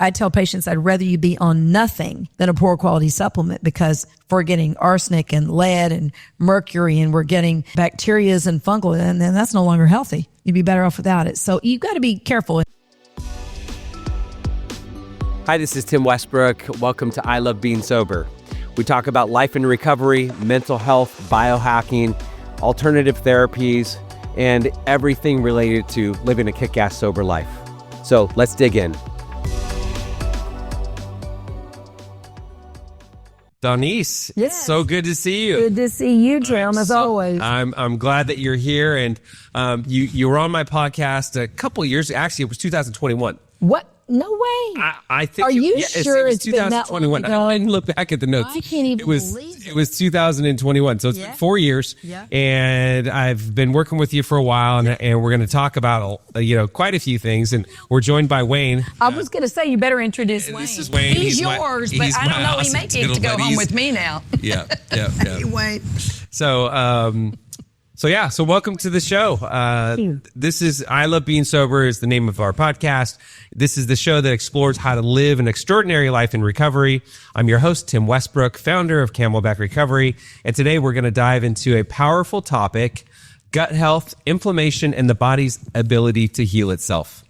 I tell patients I'd rather you be on nothing than a poor quality supplement, because we're getting arsenic and lead and mercury, and we're getting bacterias and fungal, and then that's no longer healthy. You'd be better off without it. So you've got to be careful. Hi, this is Tim Westbrook. Welcome to I Love Being Sober. We talk about life and recovery, mental health, biohacking, alternative therapies, and everything related to living a kick-ass sober life. So let's dig in. Donese, Yes. It's so good to see you. Good to see you, Trim, as always. I'm glad that you're here, and you were on my podcast a couple years. Actually, it was 2021. What? No way. I think. Are you sure it was it's been that 2021? long? I didn't look back at the notes. I can't even believe it. It was 2021, so it's been 4 years. Yeah. And I've been working with you for a while, and we're going to talk about quite a few things. And we're joined by Wayne. I was going to say, you better introduce Wayne. This is Wayne. He's yours, but I don't know. He may get to go home with me now. Yeah. Wayne. So welcome to the show. This is I Love Being Sober is the name of our podcast. This is the show that explores how to live an extraordinary life in recovery. I'm your host, Tim Westbrook, founder of Camelback Recovery. And today we're going to dive into a powerful topic, gut health, inflammation, and the body's ability to heal itself.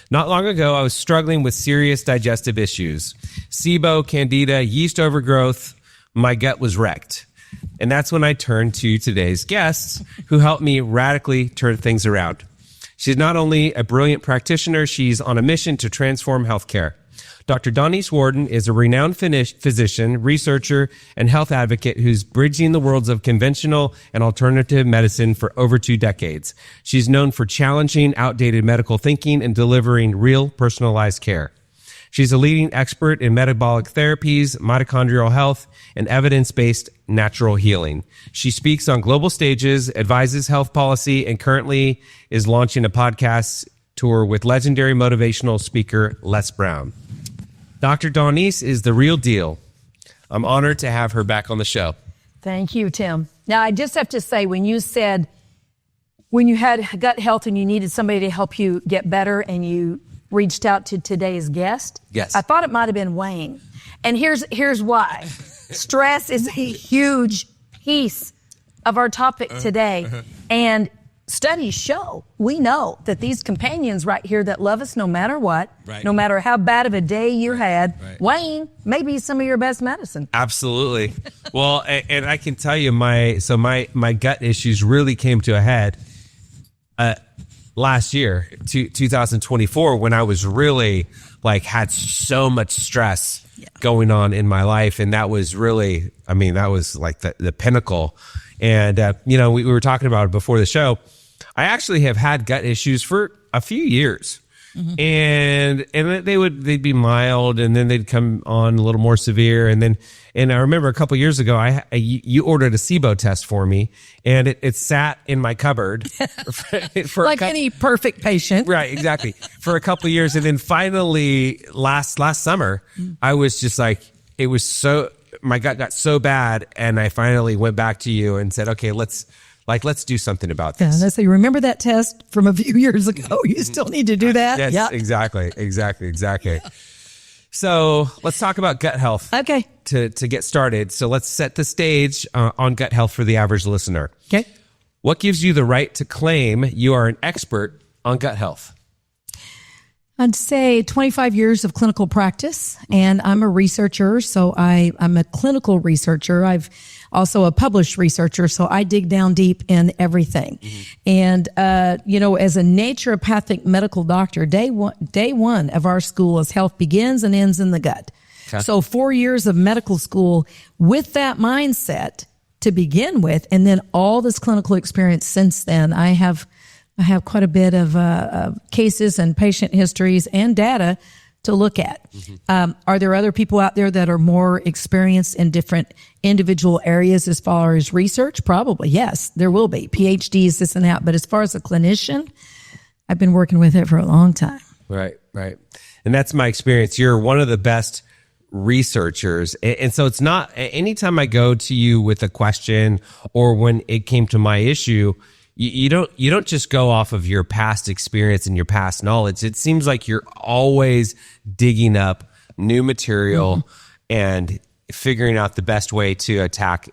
Not long ago, I was struggling with serious digestive issues. SIBO, candida, yeast overgrowth. My gut was wrecked. And that's when I turned to today's guests, who helped me radically turn things around. She's not only a brilliant practitioner, she's on a mission to transform healthcare. Dr. Donese Worden is a renowned physician, researcher, and health advocate who's bridging the worlds of conventional and alternative medicine for over 2 decades. She's known for challenging outdated medical thinking and delivering real personalized care. She's a leading expert in metabolic therapies, mitochondrial health, and evidence-based natural healing. She speaks on global stages, advises health policy, and currently is launching a podcast tour with legendary motivational speaker Les Brown. Dr. Donese is the real deal. I'm honored to have her back on the show. Thank you, Tim. Now, I just have to say, when you said when you had gut health and you needed somebody to help you get better and you reached out to today's guest, yes, I thought it might have been Wayne. And here's why. Stress is a huge piece of our topic today. And studies show, we know that these companions right here that love us no matter what, no matter how bad of a day you had, Wayne may be some of your best medicine. Absolutely. Well, and I can tell you my gut issues really came to a head last year, 2024, when I was really had so much stress going on in my life. And that was really, that was like the pinnacle. And, we were talking about it before the show. I actually have had gut issues for a few years. Mm-hmm. And they'd be mild, and then they'd come on a little more severe. And I remember a couple years ago, you ordered a SIBO test for me, and it sat in my cupboard for like any perfect patient, right? Exactly, for a couple of years, and then finally last summer, I was just like, it was so, my gut got so bad, and I finally went back to you and said, okay, let's do something about this. Yeah, so you remember that test from a few years ago? You still need to do that? Yes, exactly. Yeah. So let's talk about gut health. Okay. To get started. So let's set the stage on gut health for the average listener. Okay. What gives you the right to claim you are an expert on gut health? I'd say 25 years of clinical practice, and I'm a researcher, so I'm a clinical researcher. I've also a published researcher, so I dig down deep in everything. Mm-hmm. And, as a naturopathic medical doctor, day one of our school is health begins and ends in the gut. Okay. So 4 years of medical school with that mindset to begin with, and then all this clinical experience since then. I have quite a bit of cases and patient histories and data to look at. Mm-hmm. Are there other people out there that are more experienced in different individual areas as far as research? Probably, yes, there will be. PhDs, this and that. But as far as a clinician, I've been working with it for a long time. Right. And that's my experience. You're one of the best researchers. And so it's not, anytime I go to you with a question or when it came to my issue, you don't just go off of your past experience and your past knowledge. It seems like you're always digging up new material and figuring out the best way to attack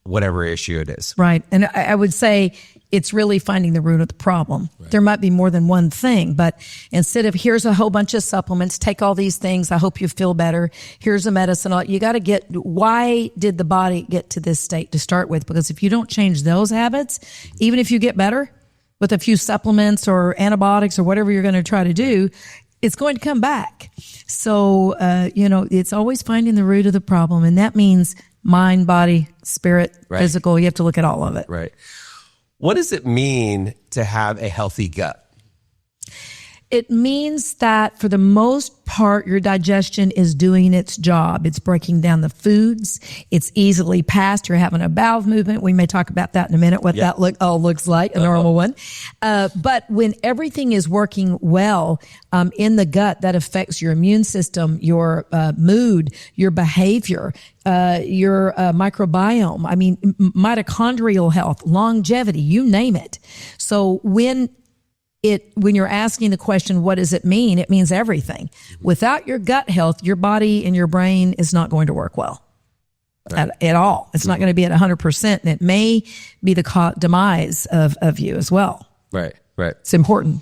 whatever issue it is. Right. And I would say it's really finding the root of the problem. Right. There might be more than one thing, but instead of here's a whole bunch of supplements, take all these things, I hope you feel better, here's a medicine, you got to get, why did the body get to this state to start with? Because if you don't change those habits, even if you get better with a few supplements or antibiotics or whatever you're going to try to do, it's going to come back. So, it's always finding the root of the problem. And that means mind, body, spirit, physical. You have to look at all of it. Right. What does it mean to have a healthy gut? It means that for the most part, your digestion is doing its job. It's breaking down the foods. It's easily passed. You're having a bowel movement. We may talk about that in a minute, what that looks like, a normal one. But when everything is working well in the gut, that affects your immune system, your mood, your behavior, your microbiome. I mean, mitochondrial health, longevity, you name it. So when you're asking the question, what does it mean? It means everything. Without your gut health, your body and your brain is not going to work well at all. It's not going to be at 100%. And it may be the demise of you as well. Right. It's important.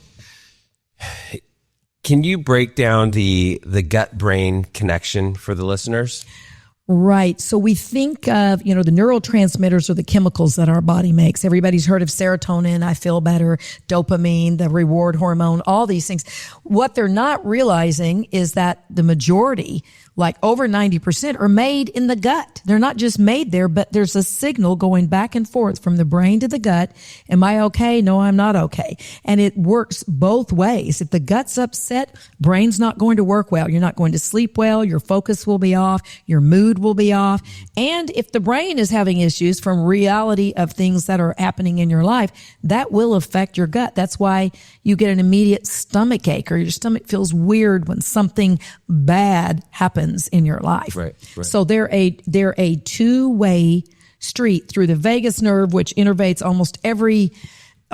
Can you break down the gut-brain connection for the listeners? Right. So we think of, the neurotransmitters are the chemicals that our body makes. Everybody's heard of serotonin, I feel better, dopamine, the reward hormone, all these things. What they're not realizing is that the majority, like over 90%, are made in the gut. They're not just made there, but there's a signal going back and forth from the brain to the gut. Am I okay? No, I'm not okay. And it works both ways. If the gut's upset, brain's not going to work well. You're not going to sleep well. Your focus will be off. Your mood will be off. And if the brain is having issues from reality of things that are happening in your life, that will affect your gut. That's why you get an immediate stomach ache, or your stomach feels weird when something bad happens in your life. Right. So they're a two-way street through the vagus nerve, which innervates almost every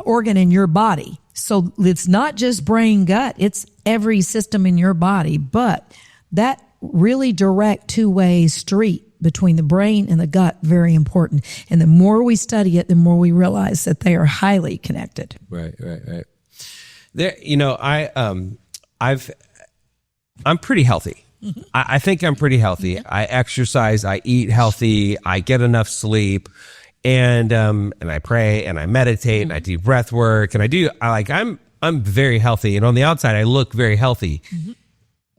organ in your body. So it's not just brain gut, it's every system in your body. But that really direct two-way street between the brain and the gut, very important. And the more we study it, the more we realize that they are highly connected. Right. There, I'm pretty healthy. Mm-hmm. I think I'm pretty healthy. Mm-hmm. I exercise, I eat healthy, I get enough sleep, and I pray and I meditate and I do breath work and I'm very healthy, and on the outside I look very healthy. Mm-hmm.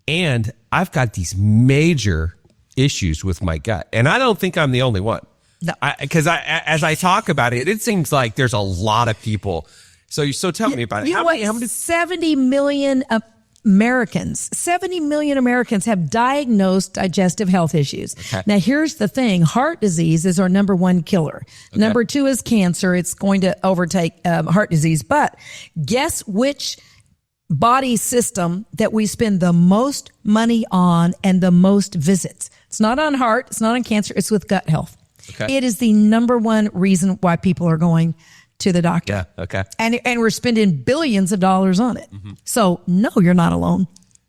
And I've got these major issues with my gut, and I don't think I'm the only one. No, because as I talk about it, it seems like there's a lot of people. So tell me about it. How many 70 million Americans have diagnosed digestive health issues. Okay. Now, here's the thing. Heart disease is our number one killer. Okay. Number two is cancer. It's going to overtake heart disease. But guess which body system that we spend the most money on and the most visits? It's not on heart. It's not on cancer. It's with gut health. Okay. It is the number one reason why people are going to the doctor. Yeah. Okay. And we're spending billions of dollars on it. Mm-hmm. So no, you're not alone.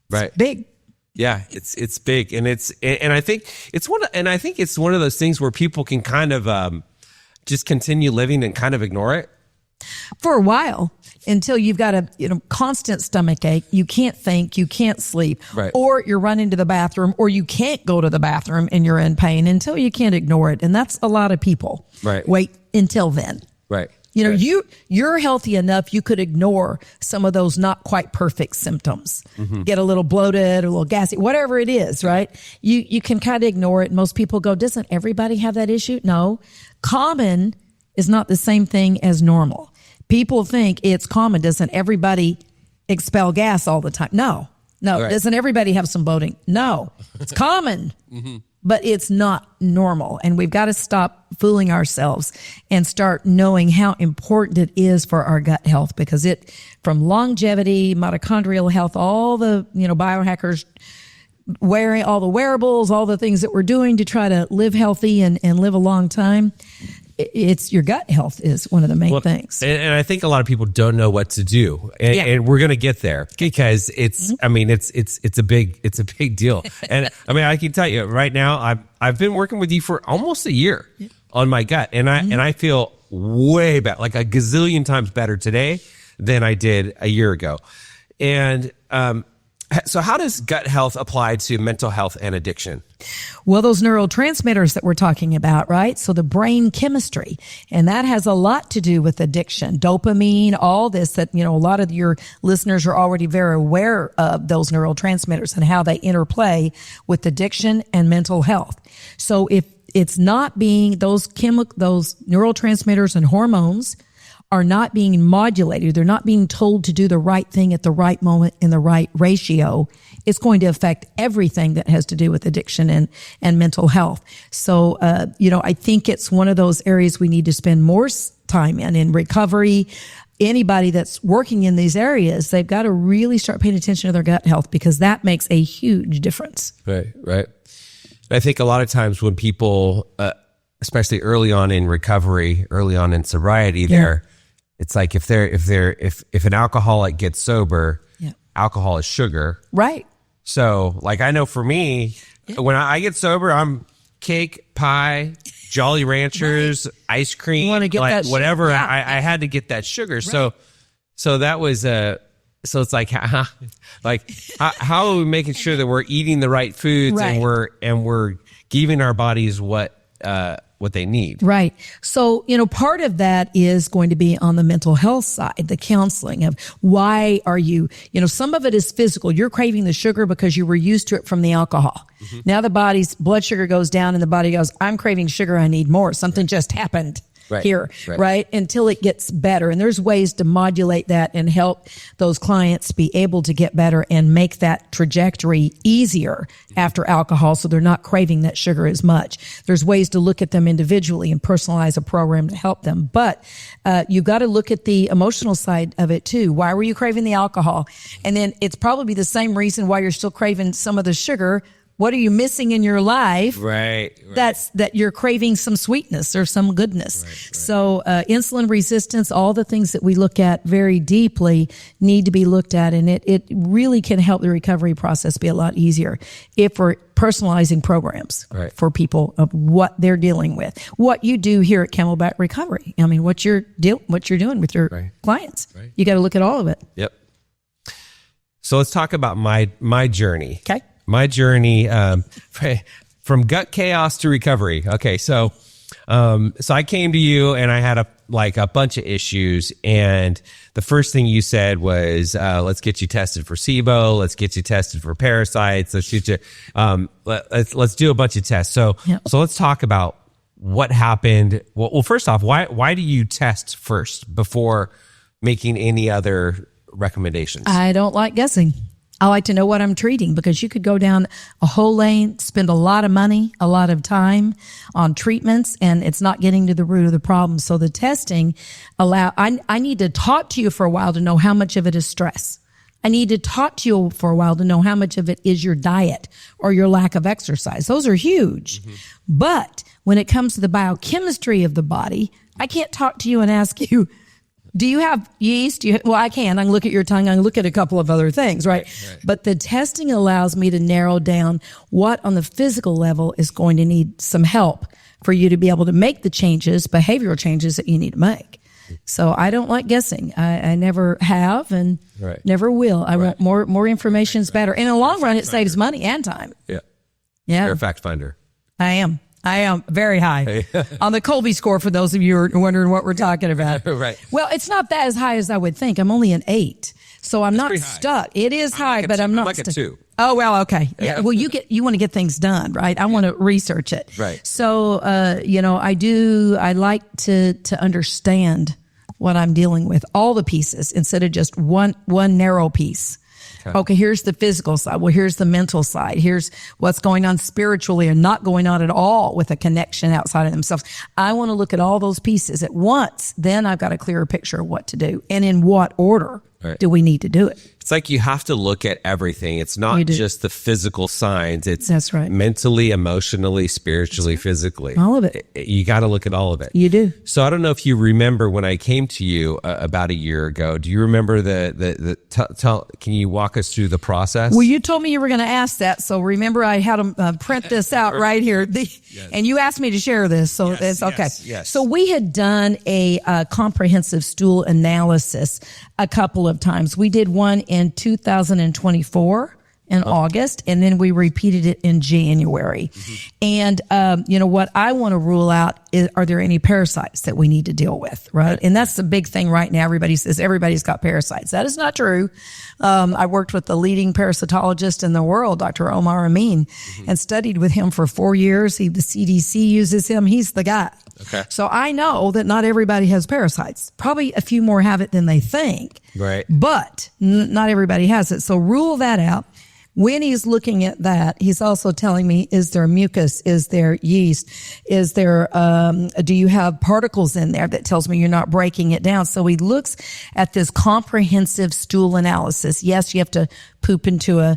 Right. It's big. Yeah, it's big, and I think it's one of those things where people can kind of just continue living and kind of ignore it for a while until you've got a constant stomach ache. You can't think, you can't sleep, right. Or you're running to the bathroom, or you can't go to the bathroom and you're in pain until you can't ignore it. And that's a lot of people. Right. Wait until then. Right. Right. You're healthy enough, you could ignore some of those not quite perfect symptoms. Mm-hmm. Get a little bloated, or a little gassy, whatever it is, right? You can kind of ignore it. Most people go, doesn't everybody have that issue? No. Common is not the same thing as normal. People think it's common. Doesn't everybody expel gas all the time? No. Right. Doesn't everybody have some bloating? No. It's common. Mm-hmm. But it's not normal. And we've got to stop fooling ourselves and start knowing how important it is for our gut health, because from longevity, mitochondrial health, all the, biohackers wearing all the wearables, all the things that we're doing to try to live healthy and live a long time. it's your gut health is one of the main things. And I think a lot of people don't know what to do, and we're going to get there because it's, I mean, it's a big deal. And I mean, I can tell you right now, I've been working with you for almost a year on my gut, and I feel way better, like a gazillion times better today than I did a year ago. And, so how does gut health apply to mental health and addiction? Well, those neurotransmitters that we're talking about, right? So the brain chemistry, and that has a lot to do with addiction, dopamine, all this that, a lot of your listeners are already very aware of those neurotransmitters and how they interplay with addiction and mental health. So if it's not being those neurotransmitters and hormones are not being modulated, they're not being told to do the right thing at the right moment in the right ratio, it's going to affect everything that has to do with addiction and mental health. So, I think it's one of those areas we need to spend more time in recovery. Anybody that's working in these areas, they've got to really start paying attention to their gut health because that makes a huge difference. Right. I think a lot of times when people, especially early on in recovery, early on in sobriety, it's like if an alcoholic gets sober, alcohol is sugar. Right. So like I know for me, when I get sober, I'm cake, pie, Jolly Ranchers, ice cream, you want to get like that whatever. I had to get that sugar. Right. So that was so it's like how are we making sure that we're eating the right foods and we're giving our bodies what they need. Right. So, part of that is going to be on the mental health side, the counseling of why are you, some of it is physical. You're craving the sugar because you were used to it from the alcohol. Mm-hmm. Now the body's blood sugar goes down and the body goes, I'm craving sugar. I need more. Something just happened. Right? Until it gets better. And there's ways to modulate that and help those clients be able to get better and make that trajectory easier after alcohol so they're not craving that sugar as much. There's ways to look at them individually and personalize a program to help them. But you've got to look at the emotional side of it too. Why were you craving the alcohol? And then it's probably the same reason why you're still craving some of the sugar. What are you missing in your life? Right. That you're craving some sweetness or some goodness. Right. So insulin resistance, all the things that we look at very deeply need to be looked at. And it really can help the recovery process be a lot easier if we're personalizing programs for people of what they're dealing with. What you do here at Camelback Recovery. I mean, what you're doing with your clients. Right. You got to look at all of it. Yep. So let's talk about my journey. Okay. My journey from gut chaos to recovery. Okay, so I came to you and I had a bunch of issues, and the first thing you said was, "Let's get you tested for SIBO. Let's get you tested for parasites. Let's get you, let's do a bunch of tests." So let's talk about what happened. Well, first off, why do you test first before making any other recommendations? I don't like guessing. I like to know what I'm treating because you could go down a whole lane, spend a lot of money, a lot of time on treatments, and it's not getting to the root of the problem. So the testing I need to talk to you for a while to know how much of it is stress. I need to talk to you for a while to know how much of it is your diet or your lack of exercise. Those are huge. Mm-hmm. But when it comes to the biochemistry of the body, I can't talk to you and ask you, do you have yeast? Well, I can. I can look at your tongue. I can look at a couple of other things, right? But the testing allows me to narrow down what on the physical level is going to need some help for you to be able to make the changes, behavioral changes that you need to make. So I don't like guessing. I never have and never will. I want more information is better. In the long run, it saves money and time. Yeah. You're a fact finder. I am very high on the Colby score for those of you who are wondering what we're talking about. Right. Well, it's not that as high as I would think. I'm only an 8. So I'm not stuck. It is high, but I'm not like a 2. Oh, well, okay. Yeah. Well, you want to get things done, right? I want to research it. Right. So, I like to understand what I'm dealing with, all the pieces instead of just one narrow piece. Okay, here's the physical side. Well, here's the mental side. Here's what's going on spiritually and not going on at all with a connection outside of themselves. I want to look at all those pieces at once. Then I've got a clearer picture of what to do and in what order do we need to do it. it's like you have to look at everything. It's not just the physical signs. It's That's right. mentally, emotionally, spiritually, physically. All of it. You got to look at all of it. You do. So I don't know if you remember when I came to you about a year ago. Do you remember can you walk us through the process? Well, you told me you were going to ask that. So remember, I had them print this out right here. And you asked me to share this. So it's okay. Yes. So we had done a comprehensive stool analysis a couple of times. We did one in 2024 in August, and then we repeated it in January. And, what I want to rule out is, are there any parasites that we need to deal with, right? And that's the big thing right now. Everybody says everybody's got parasites. That is not true. I worked with the leading parasitologist in the world, Dr. Omar Amin, and studied with him for 4 years. The CDC uses him. He's the guy. Okay. So I know that not everybody has parasites. Probably a few more have it than they think. Right. But not everybody has it. So rule that out. When he's looking at that, he's also telling me, is there mucus? Is there yeast? Is there, do you have particles in there that tells me you're not breaking it down? So he looks at this comprehensive stool analysis. Yes, you have to poop into a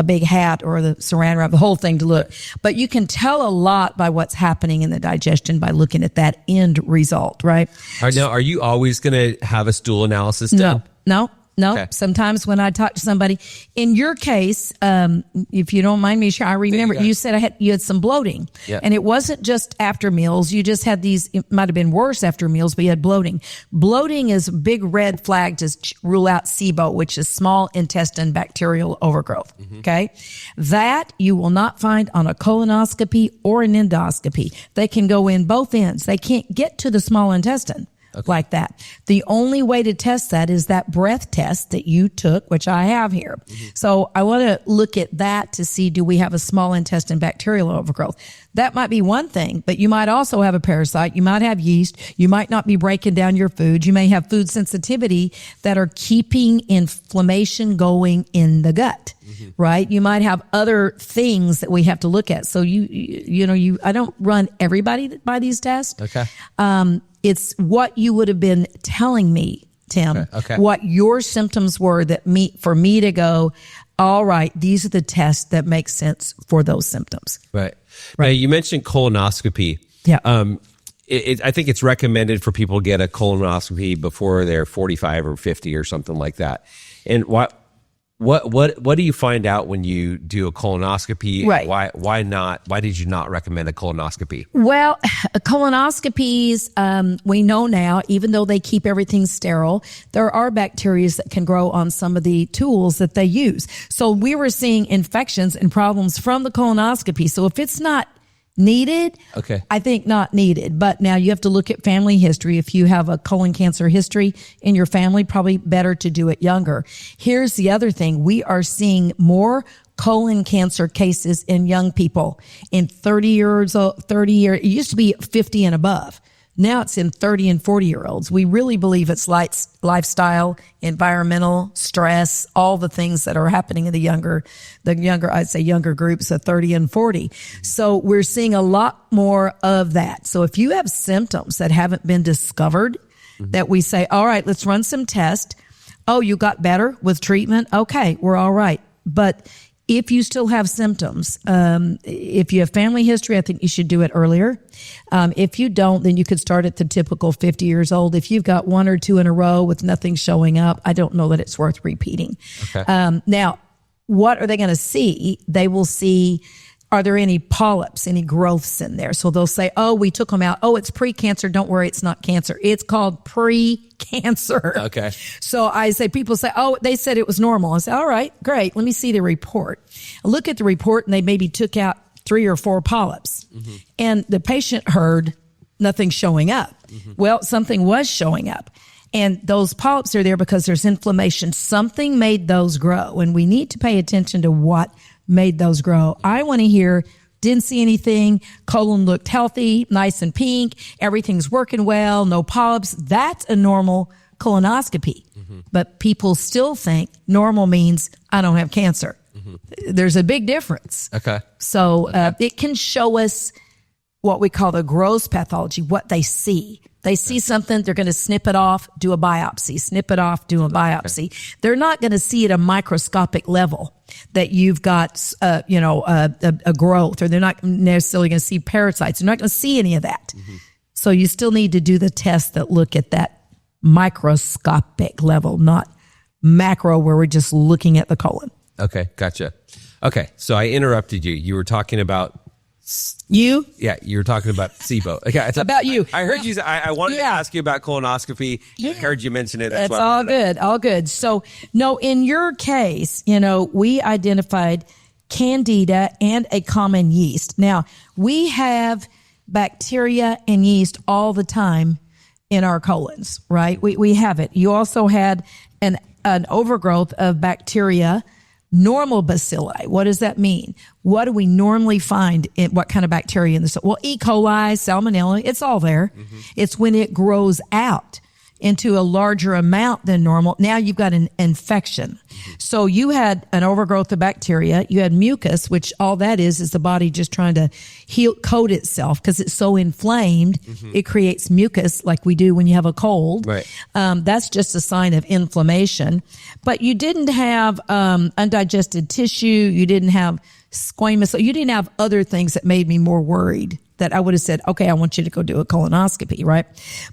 big hat or the saran wrap, the whole thing to look. But you can tell a lot by what's happening in the digestion by looking at that end result, right? All right, now, are you always going to have a stool analysis done? No. Okay. Sometimes when I talk to somebody, in your case, if you don't mind me sharing, I remember you said you had some bloating, and it wasn't just after meals. You just had these. It might have been worse after meals, but you had bloating. Bloating is a big red flag to rule out SIBO, which is small intestine bacterial overgrowth. Okay, that you will not find on a colonoscopy or an endoscopy. They can go in both ends. They can't get to the small intestine. Like that. The only way to test that is that breath test that you took, which I have here. So I want to look at that to see, do we have a small intestine bacterial overgrowth? That might be one thing, but you might also have a parasite. You might have yeast. You might not be breaking down your food. You may have food sensitivity that are keeping inflammation going in the gut. Right? You might have other things that we have to look at. So I don't run everybody by these tests. Okay. It's what you would have been telling me, Tim, what your symptoms were for me to go, all right, these are the tests that make sense for those symptoms. Right. Now, you mentioned colonoscopy. Yeah. I think it's recommended for people to get a colonoscopy before they're 45 or 50 or something like that. And what do you find out when you do a colonoscopy? Right. Why not? Why did you not recommend a colonoscopy? Well, colonoscopies, we know now, even though they keep everything sterile, there are bacteria that can grow on some of the tools that they use. So we were seeing infections and problems from the colonoscopy. So if it's not needed, I think not needed. But now you have to look at family history. If you have a colon cancer history in your family, probably better to do it younger. Here's the other thing. We are seeing more colon cancer cases in young people in 30 years. It used to be 50 and above. Now it's in 30 and 40-year-olds. We really believe it's lifestyle, environmental, stress, all the things that are happening in the younger, I'd say younger groups of 30 and 40. So we're seeing a lot more of that. So if you have symptoms that haven't been discovered, that we say, all right, let's run some tests. Oh, you got better with treatment? Okay, we're all right. But if you still have symptoms, if you have family history, I think you should do it earlier. If you don't, then you could start at the typical 50 years old. If you've got one or two in a row with nothing showing up, I don't know that it's worth repeating. Now, what are they going to see? They will see, are there any polyps, any growths in there? So they'll say, oh, we took them out. Oh, it's pre-cancer. Don't worry, it's not cancer. It's called pre-cancer. Okay. So I say, people say, oh, they said it was normal. I say, all right, great. Let me see the report. I look at the report and they maybe took out 3 or 4 polyps. And the patient heard nothing showing up. Well, something was showing up. And those polyps are there because there's inflammation. Something made those grow. And we need to pay attention to what made those grow. I want to hear, didn't see anything, colon looked healthy, nice and pink, everything's working well, no polyps. That's a normal colonoscopy. But people still think normal means I don't have cancer. There's a big difference. So it can show us what we call the gross pathology, what they see. They see something, they're going to snip it off, do a biopsy, snip it off, do a biopsy. Okay. They're not going to see at a microscopic level that you've got, a growth, or they're not necessarily going to see parasites. They're not going to see any of that. Mm-hmm. So you still need to do the tests that look at that microscopic level, not macro where we're just looking at the colon. Okay, gotcha. Okay, so I interrupted you. You were talking about... You? Yeah, you were talking about SIBO. Okay, about you. I heard you. I wanted to ask you about colonoscopy. I heard you mention it. That's all good. All good. So, no, in your case, we identified Candida and a common yeast. Now, we have bacteria and yeast all the time in our colons, right? We have it. You also had an overgrowth of bacteria. Normal bacilli. What does that mean? What do we normally find in what kind of bacteria in the? Well, E. coli, salmonella, it's all there. Mm-hmm. It's when it grows out into a larger amount than normal. Now you've got an infection. Mm-hmm. So you had an overgrowth of bacteria. You had mucus, which all that is the body just trying to coat itself because it's so inflamed. Mm-hmm. It creates mucus like we do when you have a cold. Right. That's just a sign of inflammation. But you didn't have undigested tissue. You didn't have squamous. You didn't have other things that made me more worried that I would have said, okay, I want you to go do a colonoscopy, right?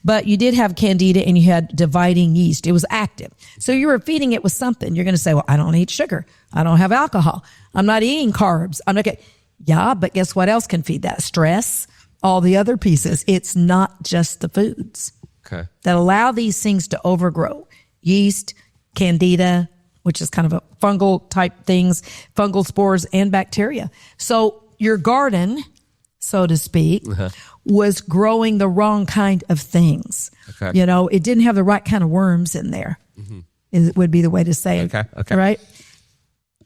But you did have Candida and you had dividing yeast. It was active. So you were feeding it with something. You're going to say, well, I don't eat sugar. I don't have alcohol. I'm not eating carbs. I'm not getting, yeah, but guess what else can feed that? Stress, all the other pieces. It's not just the foods that allow these things to overgrow. Yeast, Candida, which is kind of a fungal type things, fungal spores and bacteria. So your garden, so to speak, was growing the wrong kind of things. Okay. It didn't have the right kind of worms in there. Mm-hmm. It would be the way to say it. Okay. Right?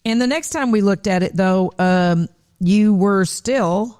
And the next time we looked at it, though, you still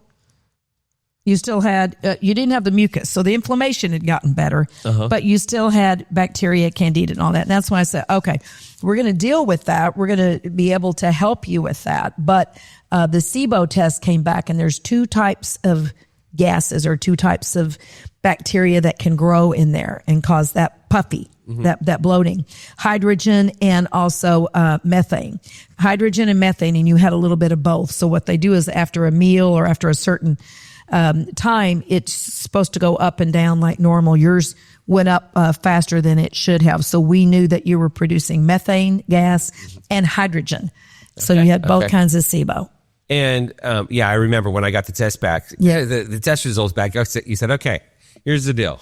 had, you didn't have the mucus. So the inflammation had gotten better, but you still had bacteria, Candida, and all that. And that's why I said, okay, we're going to deal with that. We're going to be able to help you with that. But the SIBO test came back, and there's two types of gases or two types of bacteria that can grow in there and cause that puffy, that bloating. Hydrogen and also methane. Hydrogen and methane, and you had a little bit of both. So what they do is after a meal or after a certain time, it's supposed to go up and down like normal. Yours went up faster than it should have. So we knew that you were producing methane gas and hydrogen. So you had both kinds of SIBO. And I remember when I got the test back, the test results back, you said, okay, here's the deal.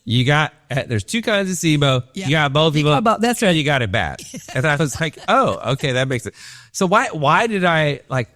You got, there's two kinds of SIBO. Yeah. You got both people. That's right. You got it bad. And I was like, oh, okay, that makes it. So why did I get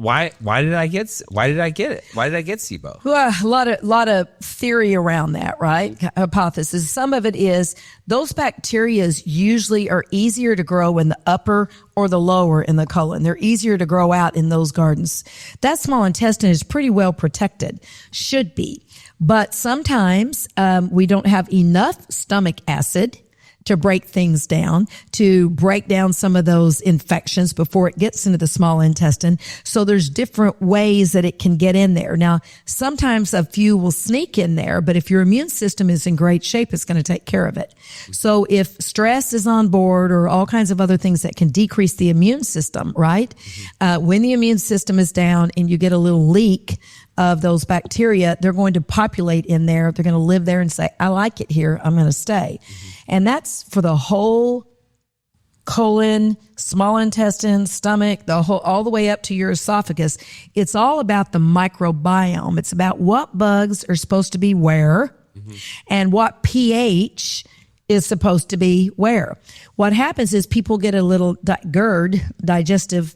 it? Why did I get SIBO? Well, a lot of theory around that, right? Hypothesis. Some of it is those bacteria usually are easier to grow in the upper or the lower in the colon. They're easier to grow out in those gardens. That small intestine is pretty well protected, should be. But sometimes we don't have enough stomach acid to break things down, to break down some of those infections before it gets into the small intestine. So there's different ways that it can get in there. Now, sometimes a few will sneak in there, but if your immune system is in great shape, it's going to take care of it. So if stress is on board or all kinds of other things that can decrease the immune system, right? When the immune system is down and you get a little leak of those bacteria, they're going to populate in there. They're going to live there and say, I like it here. I'm going to stay. And that's for the whole colon, small intestine, stomach, all the way up to your esophagus. It's all about the microbiome. It's about what bugs are supposed to be where and what pH is supposed to be where. What happens is people get a little GERD, digestive,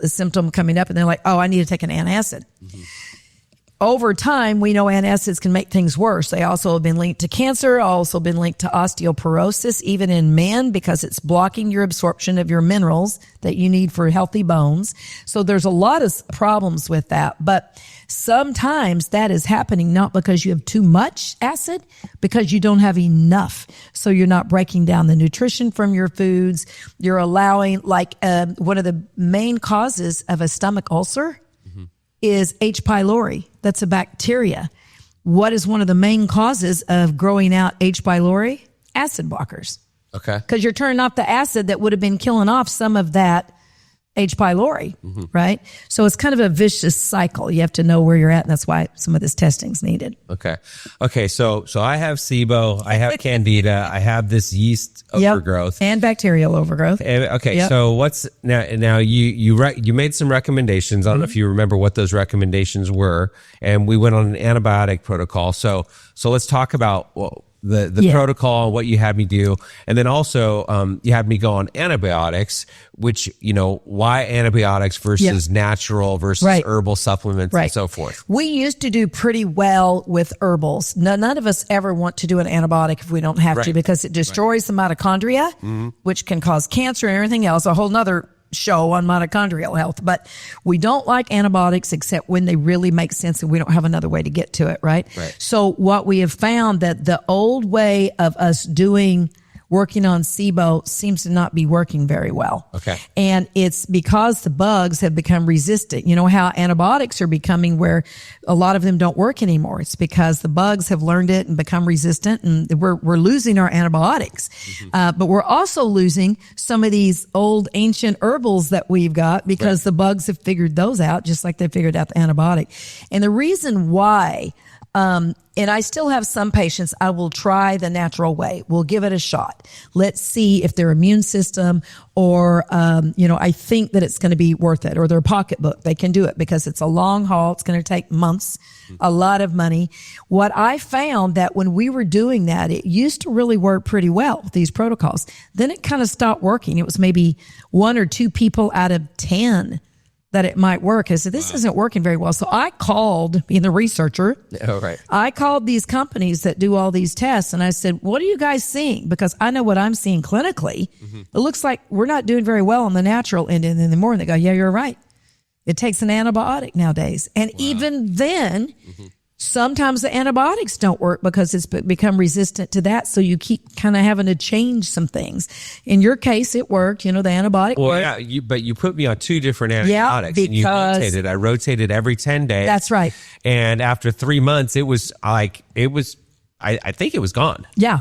symptom coming up, and they're like, oh, I need to take an antacid. Over time, we know antacids can make things worse. They also have been linked to cancer, also been linked to osteoporosis, even in men, because it's blocking your absorption of your minerals that you need for healthy bones. So there's a lot of problems with that. But sometimes that is happening not because you have too much acid, because you don't have enough. So you're not breaking down the nutrition from your foods. You're allowing, one of the main causes of a stomach ulcer is H. pylori. That's a bacteria. What is one of the main causes of growing out H. pylori? Acid blockers. Okay. Because you're turning off the acid that would have been killing off some of that H. pylori, right? So it's kind of a vicious cycle. You have to know where you're at, and that's why some of this testing's needed. Okay. So I have SIBO, I have Candida, I have this yeast overgrowth, and bacterial overgrowth. So what's now? You made some recommendations. I don't know if you remember what those recommendations were, and we went on an antibiotic protocol. So let's talk about the protocol, what you had me do. And then also, you had me go on antibiotics, which, why antibiotics versus natural versus herbal supplements and so forth. We used to do pretty well with herbals. None of us ever want to do an antibiotic if we don't have to, because it destroys the mitochondria, which can cause cancer and everything else. A whole nother show on mitochondrial health, but we don't like antibiotics except when they really make sense and we don't have another way to get to it, right? So what we have found that the old way of us working on SIBO seems to not be working very well. And it's because the bugs have become resistant. You know how antibiotics are becoming where a lot of them don't work anymore. It's because the bugs have learned it and become resistant, and we're losing our antibiotics. But we're also losing some of these old ancient herbals that we've got because the bugs have figured those out, just like they figured out the antibiotic. And the reason why, and I still have some patients, I will try the natural way. We'll give it a shot. Let's see if their immune system or, I think that it's going to be worth it, or their pocketbook. They can do it because it's a long haul. It's going to take months, a lot of money. What I found that when we were doing that, it used to really work pretty well with these protocols. Then it kind of stopped working. It was maybe 1 or 2 people out of 10 that it might work. I said, this isn't working very well. So I called, being the researcher, I called these companies that do all these tests, and I said, what are you guys seeing? Because I know what I'm seeing clinically. It looks like we're not doing very well on the natural end anymore. And they go, yeah, you're right. It takes an antibiotic nowadays. And even then, sometimes the antibiotics don't work because it's become resistant to that. So you keep kind of having to change some things. In your case, it worked. The antibiotic worked. Yeah, but you put me on 2 different antibiotics. Because and you rotated. I rotated every 10 days. That's right. And after 3 months, I think it was gone. Yeah.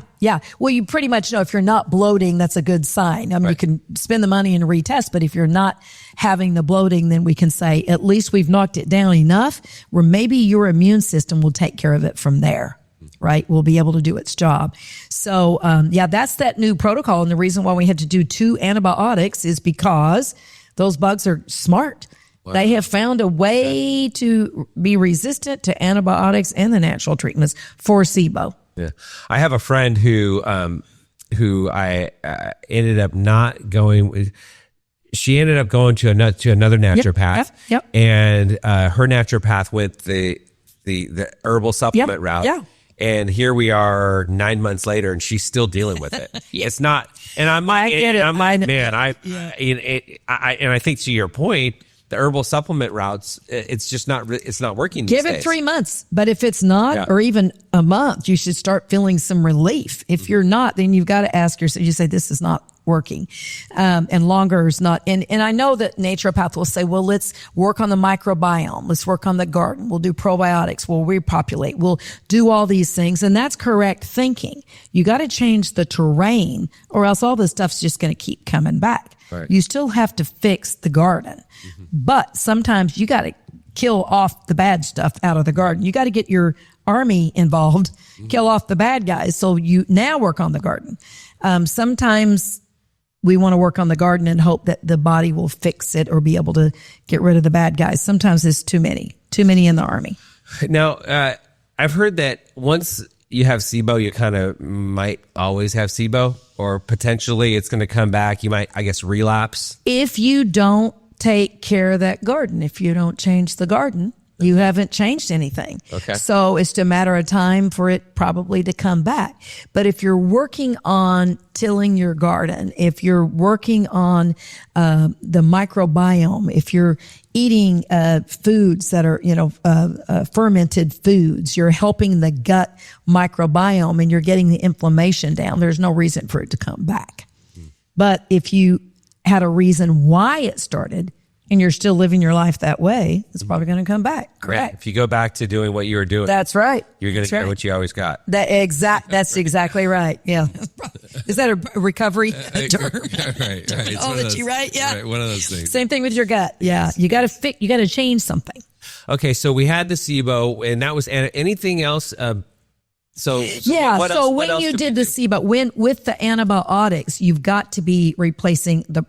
Well, you pretty much know if you're not bloating, that's a good sign. I mean, you can spend the money and retest, but if you're not having the bloating, then we can say, at least we've knocked it down enough where maybe your immune system will take care of it from there, right? We'll be able to do its job. So, that's that new protocol. And the reason why we had to do 2 antibiotics is because those bugs are smart. They have found a way to be resistant to antibiotics and the natural treatments for SIBO. Yeah, I have a friend who I ended up not going with. She ended up going to another naturopath. And her naturopath went the herbal supplement route. And here we are 9 months later, and she's still dealing with it. It's not, and I get it. And I think to your point, the herbal supplement routes, it's just not, it's not working. Give it 3 months. But if it's not, or even a month, you should start feeling some relief. If you're not, then you've got to ask yourself, you say, this is not working. And longer is not. And I know that naturopath will say, well, let's work on the microbiome. Let's work on the garden. We'll do probiotics. We'll repopulate. We'll do all these things. And that's correct thinking. You got to change the terrain, or else all this stuff's just going to keep coming back. You still have to fix the garden. But sometimes you got to kill off the bad stuff out of the garden. You got to get your army involved, kill off the bad guys. So you now work on the garden. Sometimes we want to work on the garden and hope that the body will fix it or be able to get rid of the bad guys. Sometimes it's too many in the army. Now, I've heard that once you have SIBO, you kind of might always have SIBO, or potentially it's going to come back. You might, I guess, relapse. If you don't take care of that garden, if you don't change the garden, you haven't changed anything. So it's a matter of time for it probably to come back. But if you're working on tilling your garden, if you're working on the microbiome, if you're eating foods that are, fermented foods, you're helping the gut microbiome and you're getting the inflammation down, there's no reason for it to come back. But if you had a reason why it started, and you're still living your life that way, it's probably going to come back. Correct. If you go back to doing what you were doing, That's right. you're going to get what you always got. That's exactly right. Yeah. Is that a recovery term? Right. Right. Yeah. Right, one of those things. Same thing with your gut. Yeah. You got to change something. Okay. So we had the SIBO, and that was anything else. What else you did did we the SIBO, with the antibiotics, you've got to be replacing the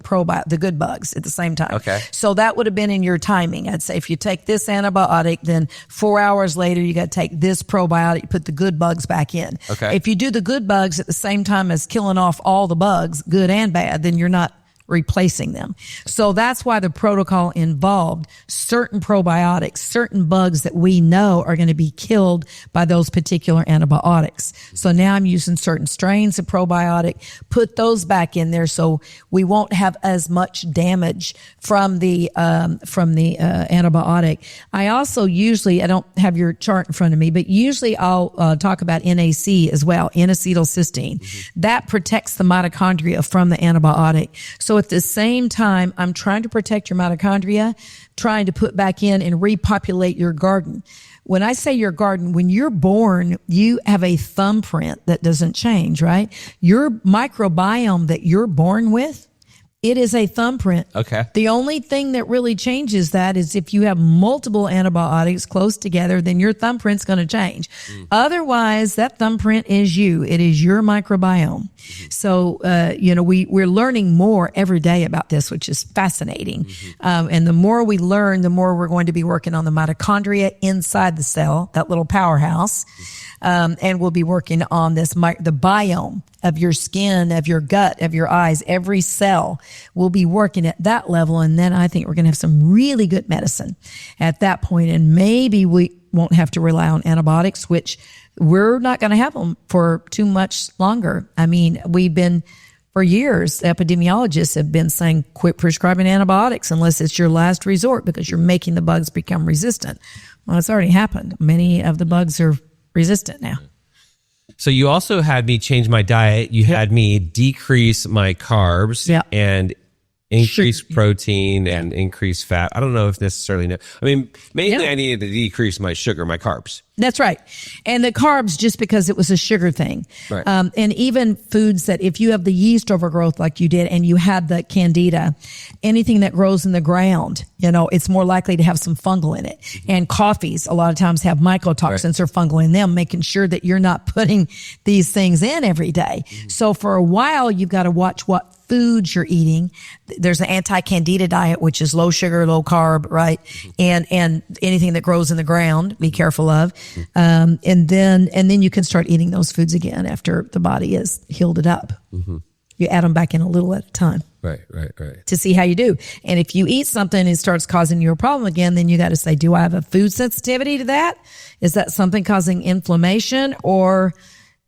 the good bugs at the same time. Okay. So that would have been in your timing. I'd say if you take this antibiotic, then 4 hours later, you got to take this probiotic, put the good bugs back in. Okay. If you do the good bugs at the same time as killing off all the bugs, good and bad, then you're not replacing them. So that's why the protocol involved certain probiotics, certain bugs that we know are going to be killed by those particular antibiotics. So now I'm using certain strains of probiotic, put those back in there so we won't have as much damage from the antibiotic. I also I don't have your chart in front of me, but usually I'll talk about NAC as well, N-acetylcysteine. Mm-hmm. That protects the mitochondria from the antibiotic. So at the same time, I'm trying to protect your mitochondria, trying to put back in and repopulate your garden. When I say your garden, when you're born, you have a thumbprint that doesn't change, right? Your microbiome that you're born with, it is a thumbprint. Okay. The only thing that really changes that is if you have multiple antibiotics close together, then your thumbprint's going to change. Otherwise, that thumbprint is you. It is your microbiome. So, we're learning more every day about this, which is fascinating. And the more we learn, the more we're going to be working on the mitochondria inside the cell, that little powerhouse. And we'll be working on the biome of your skin, of your gut, of your eyes. Every cell will be working at that level. And then I think we're going to have some really good medicine at that point. And maybe we won't have to rely on antibiotics, which we're not going to have them for too much longer. I mean, for years, epidemiologists have been saying, quit prescribing antibiotics unless it's your last resort because you're making the bugs become resistant. Well, it's already happened. Many of the bugs are resistant now. So you also had me change my diet. You had me decrease my carbs and increase protein and increase fat. I don't know if necessarily. Mainly I needed to decrease my sugar, my carbs. That's right. And the carbs, just because it was a sugar thing. Right. And even foods that if you have the yeast overgrowth like you did and you had the candida, anything that grows in the ground, it's more likely to have some fungal in it. And coffees a lot of times have mycotoxins or fungal in them, making sure that you're not putting these things in every day. So for a while, you've got to watch what foods you're eating. There's an anti-candida diet, which is low sugar, low carb, right? And anything that grows in the ground, be careful of. And then you can start eating those foods again after the body has healed it up. You add them back in a little at a time. Right. To see how you do. And if you eat something and it starts causing you a problem again, then you got to say, do I have a food sensitivity to that? Is that something causing inflammation, or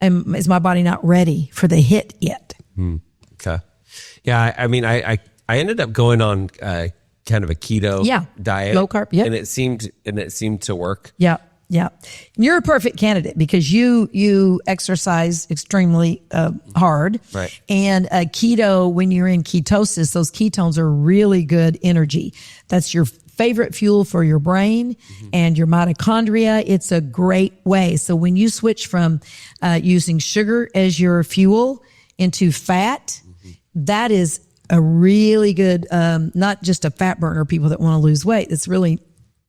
is my body not ready for the hit yet? Okay. Yeah. I ended up going on kind of a keto diet. Low carb. Yeah. And it seemed to work. Yeah. Yeah. You're a perfect candidate because you exercise extremely hard. Right. And keto, when you're in ketosis, those ketones are really good energy. That's your favorite fuel for your brain and your mitochondria. It's a great way. So when you switch from using sugar as your fuel into fat, that is a really good, not just a fat burner, people that want to lose weight. It's really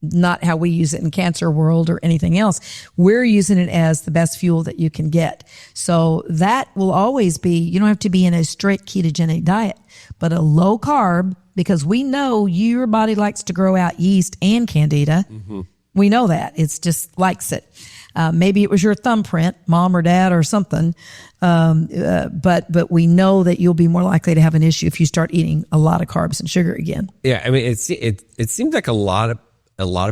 not how we use it in cancer world or anything else. We're using it as the best fuel that you can get. So that will always be, you don't have to be in a strict ketogenic diet, but a low carb, because we know your body likes to grow out yeast and candida. We know that. It's just likes it. Maybe it was your thumbprint, mom or dad or something. But we know that you'll be more likely to have an issue if you start eating a lot of carbs and sugar again. Yeah. It seems like a lot of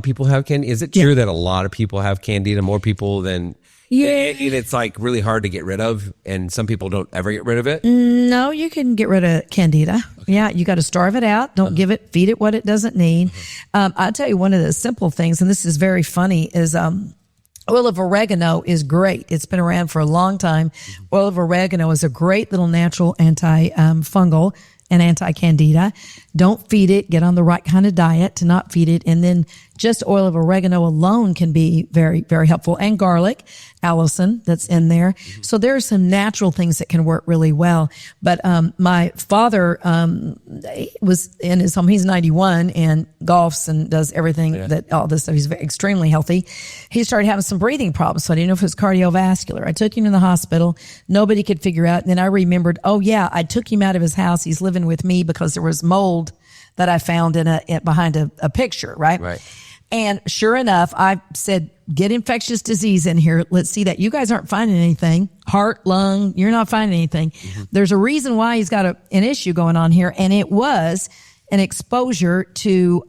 people have candida. Is it true that a lot of people have candida, more people than... Yeah. And it's like really hard to get rid of, and some people don't ever get rid of it? No, you can get rid of candida. Okay. Yeah, you got to starve it out. Don't feed it what it doesn't need. I'll tell you one of the simple things, and this is very funny, is oil of oregano is great. It's been around for a long time. Oil of oregano is a great little natural anti-fungal. and anti-candida. Don't feed it. Get on the right kind of diet to not feed it. And then just oil of oregano alone can be very, very helpful. And garlic, allicin, that's in there. So there are some natural things that can work really well. But my father was in his home. He's 91 and golfs and does everything that all this stuff. He's extremely healthy. He started having some breathing problems. So I didn't know if it was cardiovascular. I took him to the hospital. Nobody could figure out. And then I remembered, oh yeah, I took him out of his house. He's living with me because there was mold that I found behind a picture, right? Right. And sure enough, I said, get infectious disease in here. Let's see that. You guys aren't finding anything. Heart, lung, you're not finding anything. There's a reason why he's got an issue going on here. And it was an exposure to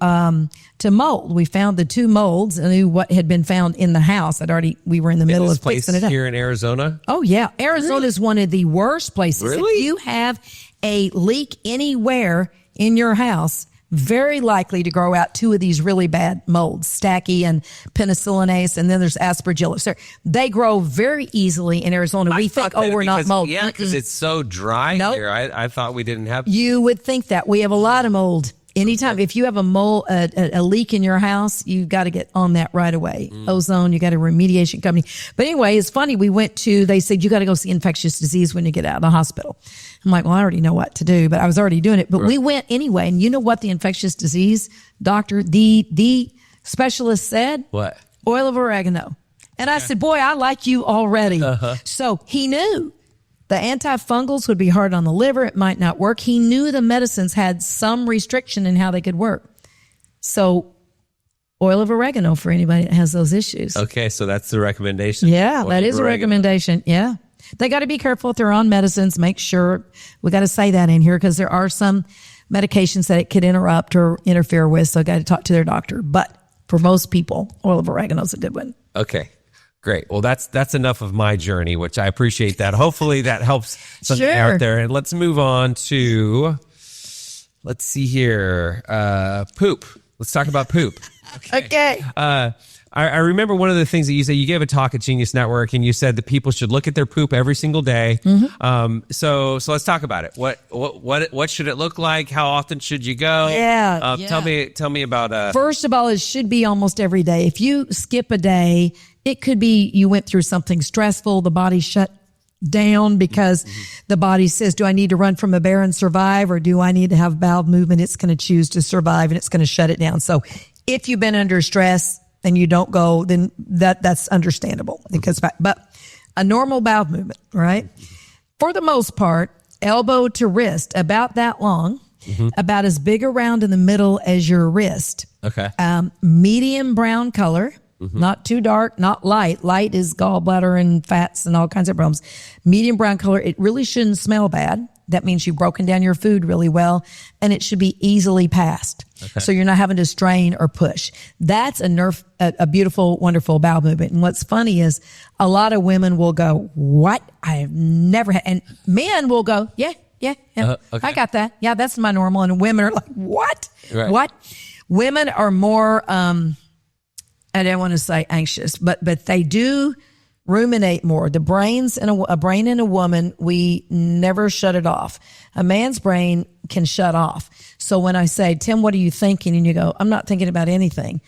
mold. We found the 2 molds and knew what had been found in the house. We were in the middle of fixing it up. Here in Arizona? Oh yeah. Arizona is one of the worst places. Really? If you have a leak anywhere in your house, very likely to grow out 2 of these really bad molds, Stachy and penicillinase, and then there's aspergillus. They grow very easily in Arizona. We think, we're not mold. Yeah, because it's so dry here. I thought we didn't have. You would think that. We have a lot of mold. Anytime, if you have a leak in your house, you've got to get on that right away. Ozone, you got a remediation company. But anyway, it's funny. They said, you got to go see infectious disease when you get out of the hospital. I'm like, well, I already know what to do, but I was already doing it. But we went anyway. And you know what the infectious disease doctor, the specialist said? What? Oil of oregano. And I said, boy, I like you already. So he knew. The antifungals would be hard on the liver. It might not work. He knew the medicines had some restriction in how they could work. So oil of oregano for anybody that has those issues. Okay, so that's the recommendation. Yeah, that is a recommendation. Yeah. They got to be careful if they're on medicines. Make sure, we got to say that in here because there are some medications that it could interrupt or interfere with. So got to talk to their doctor. But for most people, oil of oregano is a good one. Okay. Great. Well, that's enough of my journey, which I appreciate that. Hopefully that helps something out there. And let's move on to, let's see here, poop. Let's talk about poop. Okay. I remember one of the things that you said, you gave a talk at Genius Network and you said that people should look at their poop every single day. So let's talk about it. What should it look like? How often should you go? Yeah. Tell me about, first of all, it should be almost every day. If you skip a day, it could be you went through something stressful, the body shut down because the body says, do I need to run from a bear and survive, or do I need to have bowel movement? It's going to choose to survive and it's going to shut it down. So if you've been under stress and you don't go, then that's understandable because, but a normal bowel movement, right? For the most part, elbow to wrist, about that long, about as big around in the middle as your wrist. Okay. Medium brown color. Not too dark, not light. Light is gallbladder and fats and all kinds of problems. Medium brown color. It really shouldn't smell bad. That means you've broken down your food really well, and it should be easily passed. Okay. So you're not having to strain or push. That's a beautiful, wonderful bowel movement. And what's funny is a lot of women will go, what? I've never had, and men will go, yeah. Okay. I got that. Yeah, that's my normal. And women are like, what? Right. What? Women are more, I don't want to say anxious, but they do ruminate more. The brains in a brain in a woman, we never shut it off. A man's brain can shut off. So when I say, Tim, what are you thinking? And you go, I'm not thinking about anything.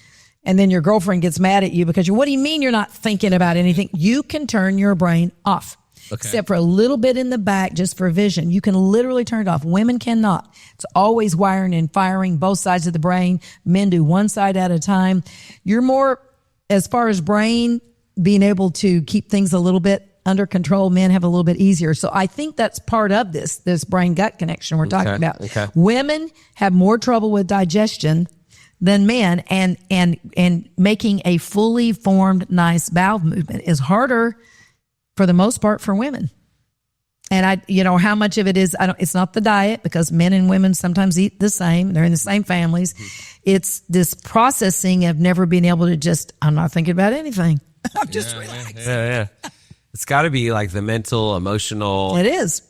And then your girlfriend gets mad at you because what do you mean you're not thinking about anything? You can turn your brain off. Okay. Except for a little bit in the back, just for vision. You can literally turn it off. Women cannot. It's always wiring and firing both sides of the brain. Men do one side at a time. You're more, as far as brain, being able to keep things a little bit under control. Men have a little bit easier. So I think that's part of this brain-gut connection we're talking about. Okay. Women have more trouble with digestion than men, and making a fully formed, nice bowel movement is harder for the most part for women. And how much of it is, it's not the diet, because men and women sometimes eat the same. They're in the same families. It's this processing of never being able to just, I'm not thinking about anything. I'm just relaxing. Yeah. It's got to be like the mental, emotional. It is.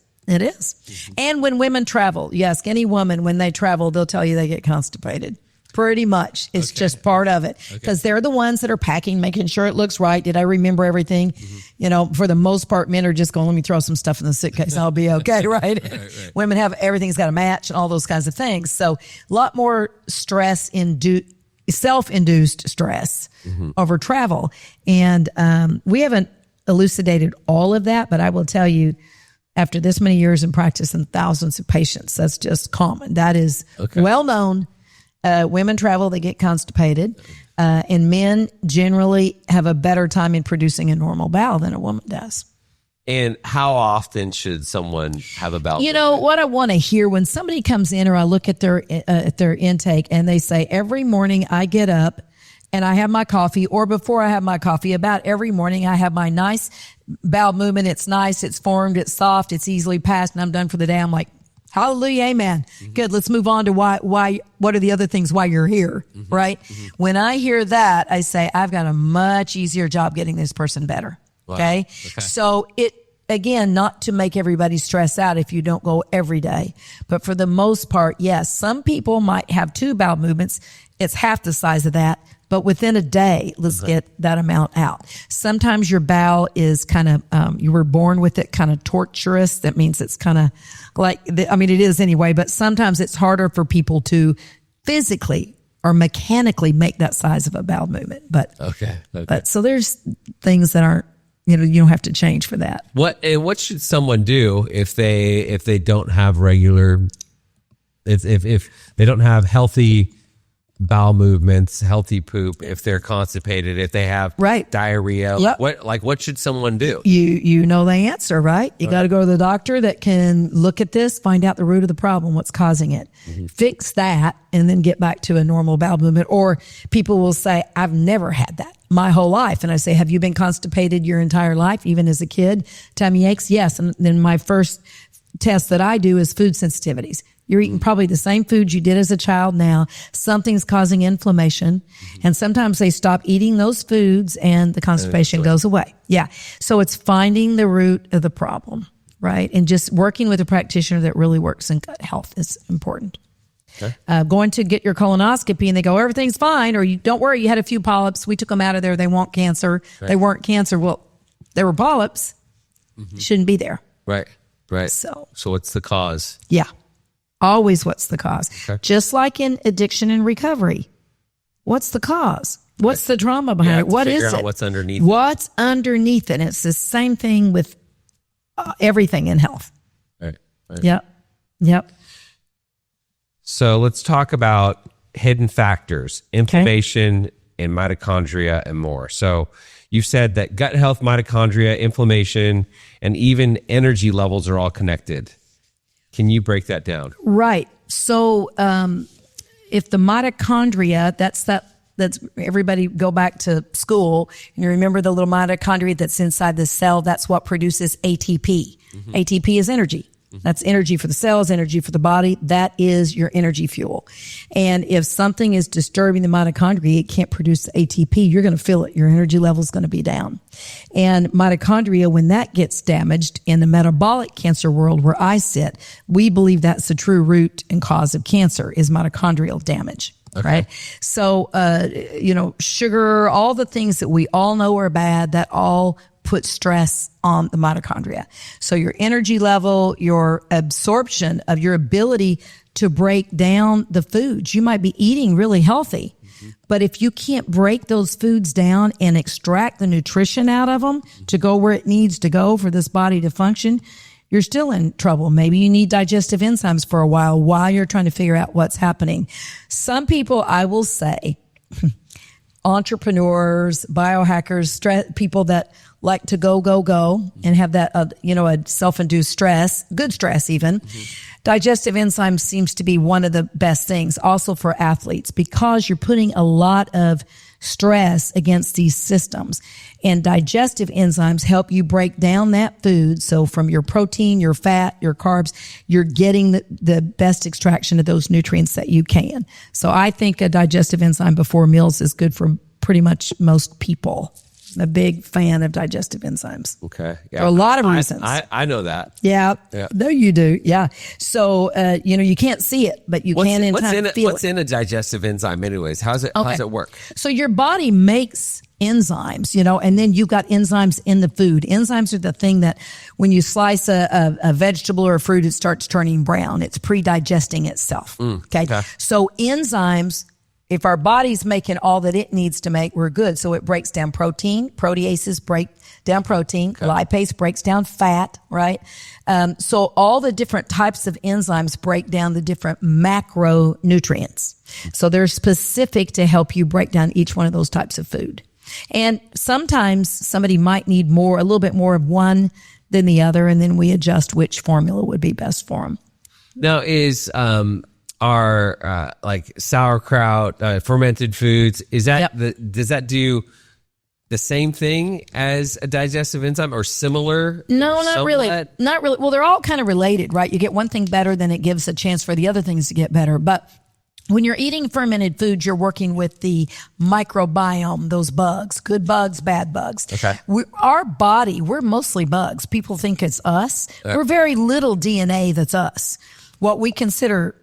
And when women travel, you ask any woman when they travel, they'll tell you they get constipated. Pretty much. It's just part of it because they're the ones that are packing, making sure it looks right. Did I remember everything? You know, for the most part, men are just going, let me throw some stuff in the suitcase. I'll be okay. Right. Women have everything's got to match and all those kinds of things. So a lot more self-induced stress over travel. And we haven't elucidated all of that, but I will tell you, after this many years in practice and thousands of patients, that's just common. That is well known. Women travel, they get constipated, and men generally have a better time in producing a normal bowel than a woman does. And how often should someone have a bowel? You know, what I want to hear when somebody comes in or I look at their intake and they say, every morning I get up and I have my coffee, or before I have my coffee, about every morning I have my nice bowel movement. It's nice, it's formed, it's soft, it's easily passed, and I'm done for the day. I'm like, hallelujah, amen. Good. Let's move on to what are the other things why you're here, right? When I hear that, I say, I've got a much easier job getting this person better. Wow. Okay. So again, not to make everybody stress out if you don't go every day, but for the most part, yes, some people might have 2 bowel movements. It's half the size of that. But within a day, let's get that amount out. Sometimes your bowel is kind of, you were born with it kind of tortuous. That means it's kind of like, it is anyway, but sometimes it's harder for people to physically or mechanically make that size of a bowel movement. But, but so there's things that aren't, you don't have to change for that. What should someone do if they don't have regular, if they don't have healthy bowel movements, healthy poop, if they're constipated, if they have diarrhea, what should someone do? You know the answer, right? You got to go to the doctor that can look at this, find out the root of the problem, what's causing it, fix that, and then get back to a normal bowel movement. Or people will say, I've never had that my whole life. And I say, have you been constipated your entire life, even as a kid? Tummy aches? Yes. And then my first test that I do is food sensitivities. You're eating probably the same food you did as a child now. Something's causing inflammation. And sometimes they stop eating those foods and the constipation goes away. Yeah. So it's finding the root of the problem, right? And just working with a practitioner that really works in gut health is important. Going to get your colonoscopy and they go, everything's fine. Or you don't worry, you had a few polyps. We took them out of there. They weren't cancer. They weren't cancer. Well, there were polyps. Shouldn't be there. Right. So what's the cause? Yeah. Always what's the cause. Just like in addiction and recovery. What's the cause? What's the trauma behind it? What is it? What's underneath What's underneath it? And it's the same thing with everything in health. Right. Yep. So let's talk about hidden factors, inflammation and mitochondria and more. So you've said that gut health, mitochondria, inflammation, and even energy levels are all connected. Can you break that down? Right. So if the mitochondria, that's everybody go back to school and you remember the little mitochondria that's inside the cell, that's what produces ATP. ATP is energy. That's energy for the cells, energy for the body. That is your energy fuel. And if something is disturbing the mitochondria, it can't produce the ATP. You're going to feel it. Your energy level is going to be down. And mitochondria, when that gets damaged in the metabolic cancer world where I sit, we believe that's the true root and cause of cancer is mitochondrial damage. Right. So, sugar, all the things that we all know are bad, that all put stress on the mitochondria. So your energy level, your absorption of your ability to break down the foods. You might be eating really healthy, but if you can't break those foods down and extract the nutrition out of them to go where it needs to go for this body to function, you're still in trouble. Maybe you need digestive enzymes for a while you're trying to figure out what's happening. Some people, I will say, entrepreneurs, biohackers, people that like to go, and have that, a self-induced stress, good stress even. Digestive enzymes seems to be one of the best things also for athletes because you're putting a lot of stress against these systems. And digestive enzymes help you break down that food. So from your protein, your fat, your carbs, you're getting the best extraction of those nutrients that you can. So I think a digestive enzyme before meals is good for pretty much most people. I'm a big fan of digestive enzymes. Okay. Yeah. For a lot of reasons. I know that. Yeah. No, you do. Yeah. So, you can't see it, but you can in time feel it. What's in a digestive enzyme anyways? How's it work? So your body makes enzymes, and then you've got enzymes in the food. Enzymes are the thing that when you slice a vegetable or a fruit, it starts turning brown. It's pre-digesting itself. Okay. So enzymes, if our body's making all that it needs to make, we're good. So it breaks down protein. Proteases break down protein. Lipase breaks down fat, right? So all the different types of enzymes break down the different macronutrients. So they're specific to help you break down each one of those types of food. And sometimes somebody might need a little bit more of one than the other, and then we adjust which formula would be best for them. Now, is our like sauerkraut, fermented foods, is that does that do the same thing as a digestive enzyme or similar? No, not really. Not really. Well, they're all kind of related, right? You get one thing better, then it gives a chance for the other things to get better. But when you're eating fermented foods, you're working with the microbiome, those bugs, good bugs, bad bugs. Okay. Our body, we're mostly bugs. People think it's us. We're very little DNA that's us. What we consider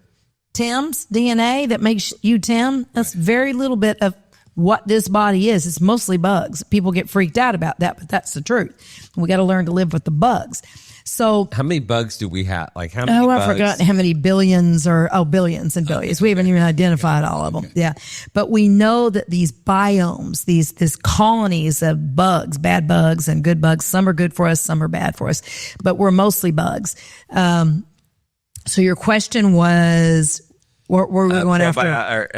Tim's DNA that makes you Tim, that's very little bit of what this body is. It's mostly bugs. People get freaked out about that, but that's the truth. We got to learn to live with the bugs. So how many bugs do we have? Like how many bugs? I forgot how many billions billions and billions. We haven't even identified all of them. Yeah. But we know that these biomes, these colonies of bugs, bad bugs and good bugs, some are good for us, some are bad for us, but we're mostly bugs. So your question was, where were we going after?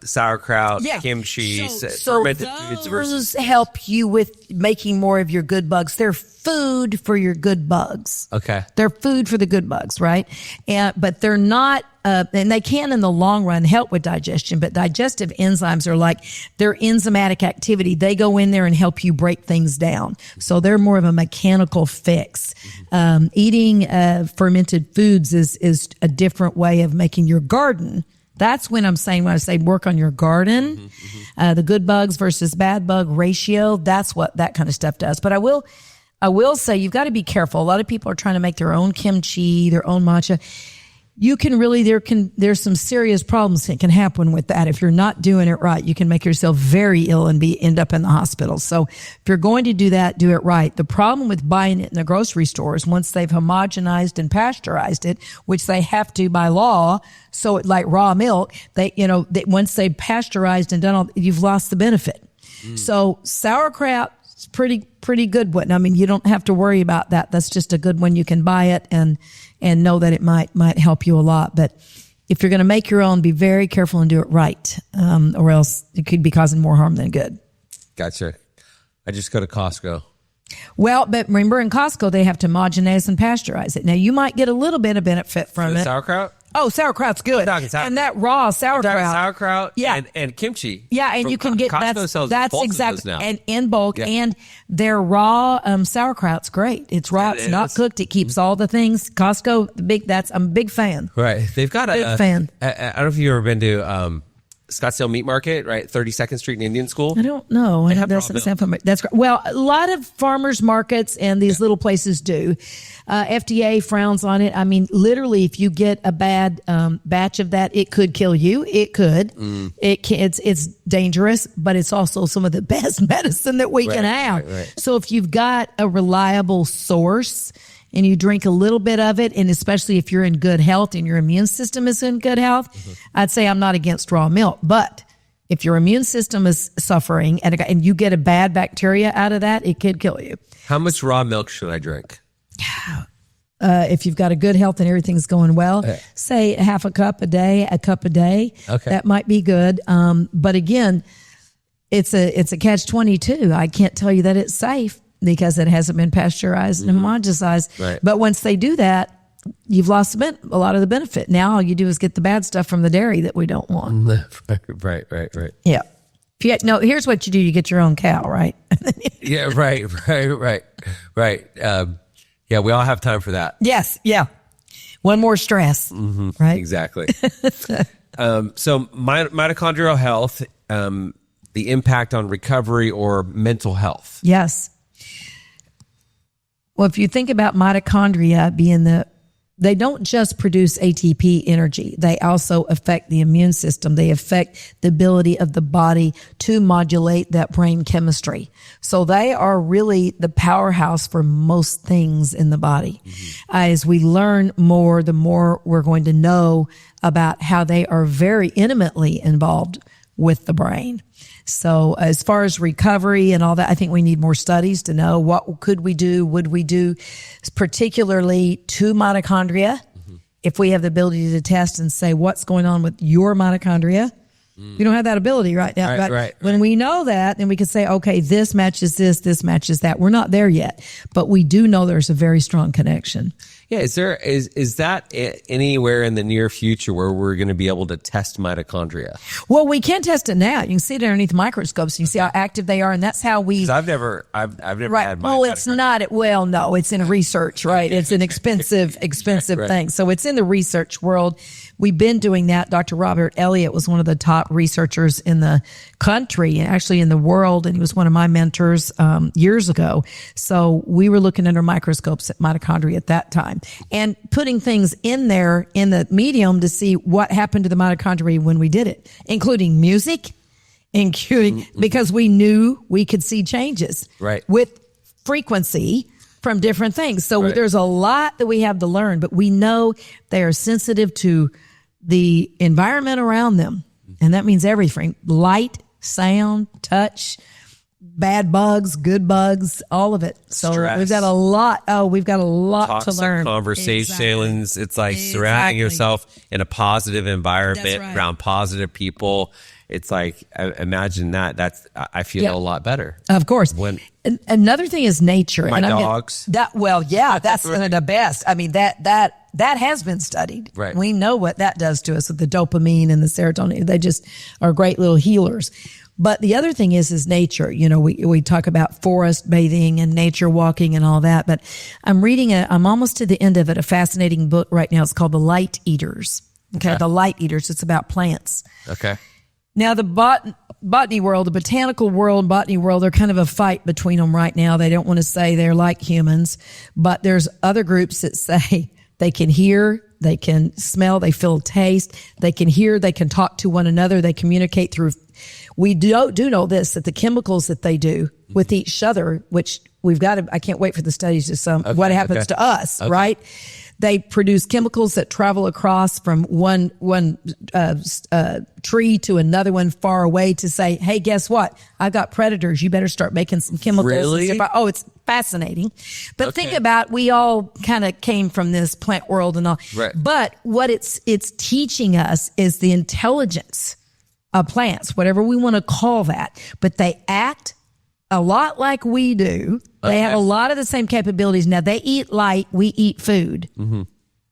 Sauerkraut, kimchi, fermented foods those help you with making more of your good bugs. They're food for your good bugs. Okay. They're food for the good bugs, right? But they're not, and they can in the long run help with digestion, but digestive enzymes are like their enzymatic activity. They go in there and help you break things down. So they're more of a mechanical fix. Eating fermented foods is a different way of making your garden. That's when I say work on your garden, the good bugs versus bad bug ratio. That's what that kind of stuff does. But I will say you've got to be careful. A lot of people are trying to make their own kimchi, their own matcha. You can really, there's some serious problems that can happen with that. If you're not doing it right, you can make yourself very ill and end up in the hospital. So if you're going to do that, do it right. The problem with buying it in the grocery stores, once they've homogenized and pasteurized it, which they have to by law, so like raw milk, once they've pasteurized and done all, you've lost the benefit. So sauerkraut is pretty good one. I mean, you don't have to worry about that. That's just a good one. You can buy it and know that it might help you a lot. But if you're going to make your own, be very careful and do it right, or else it could be causing more harm than good. Gotcha. I just go to Costco. Well, but remember in Costco, they have to homogenize and pasteurize it. Now, you might get a little bit of benefit from it. Sauerkraut? Oh, sauerkraut's good. And that raw sauerkraut. And kimchi. Yeah, and you can get Costco that's exactly now. And in bulk. Yeah. And their raw sauerkraut's great. It's raw. It's not cooked. It keeps all the things. Costco, I'm a big fan. Right. They've got big fan. I don't know if you've ever been to Scottsdale Meat Market, right? 32nd Street in Indian School. I don't know. That's great. Well, a lot of farmers markets and these little places do. FDA frowns on it. I mean, literally, if you get a bad batch of that, it could kill you. It could. It's dangerous, but it's also some of the best medicine that we can have. Right. So if you've got a reliable source and you drink a little bit of it, and especially if you're in good health and your immune system is in good health, I'd say I'm not against raw milk. But if your immune system is suffering and you get a bad bacteria out of that, it could kill you. How much raw milk should I drink? If you've got a good health and everything's going well, say half a cup a day. Okay. That might be good. But again, it's a catch-22. I can't tell you that it's safe because it hasn't been pasteurized and homogenized. Right. But once they do that, you've lost a lot of the benefit. Now all you do is get the bad stuff from the dairy that we don't want. Right. Yeah. Here's what you do. You get your own cow, right? Yeah, right. Yeah, we all have time for that. Yes, yeah. One more stress, right? Exactly. So mitochondrial health the impact on recovery or mental health? Yes. Well, if you think about mitochondria they don't just produce ATP energy. They also affect the immune system. They affect the ability of the body to modulate that brain chemistry. So they are really the powerhouse for most things in the body. As we learn more, the more we're going to know about how they are very intimately involved with the brain. So as far as recovery and all that, I think we need more studies to know what could we do, would we do, particularly to mitochondria. If we have the ability to test and say what's going on with your mitochondria. We don't have that ability right now. But when we know that, then we can say, okay, this matches this matches that. We're not there yet, but we do know there's a very strong connection. Yeah. Is that anywhere in the near future where we're going to be able to test mitochondria? Well, we can test it now. You can see it underneath microscopes. You see how active they are, and that's how we. I've never had. Well, it's not. Well, no, it's in research, right? It's an expensive thing. So it's in the research world. We've been doing that. Dr. Robert Elliott was one of the top researchers in the country, and actually in the world, and he was one of my mentors years ago. So we were looking under microscopes at mitochondria at that time and putting things in there in the medium to see what happened to the mitochondria when we did it, including music, because we knew we could see changes with frequency from different things. So there's a lot that we have to learn, but we know they are sensitive to the environment around them. And that means everything: light, sound, touch, bad bugs, good bugs, all of it. So stress. we've got a lot. We've got a lot Toxic to learn. Conversations. Exactly. It's like surrounding yourself in a positive environment around positive people. It's like, imagine that. I feel a lot better. Of course. Another thing is nature. My dogs. That's one of the best. I mean, that has been studied. Right. We know what that does to us with the dopamine and the serotonin. They just are great little healers. But the other thing is nature. You know, we talk about forest bathing and nature walking and all that. But I'm almost to the end of it, a fascinating book right now. It's called The Light Eaters. Okay. The Light Eaters. It's about plants. Okay. Now, the botany world, the botanical world, botany world, they're kind of a fight between them right now. They don't want to say they're like humans, but there's other groups that say they can hear, they can smell, they feel taste, they can hear, they can talk to one another, they communicate through. We do know this, that the chemicals that they do with each other, which I can't wait for the studies to see what happens to us, right? They produce chemicals that travel across from one tree to another one far away to say, hey, guess what? I've got predators. You better start making some chemicals. Really? Oh, it's fascinating. But think about, we all kind of came from this plant world and all. Right. But what it's teaching us is the intelligence of plants, whatever we want to call that. But they act a lot like we do. They have a lot of the same capabilities. Now, they eat light, we eat food. Mm-hmm.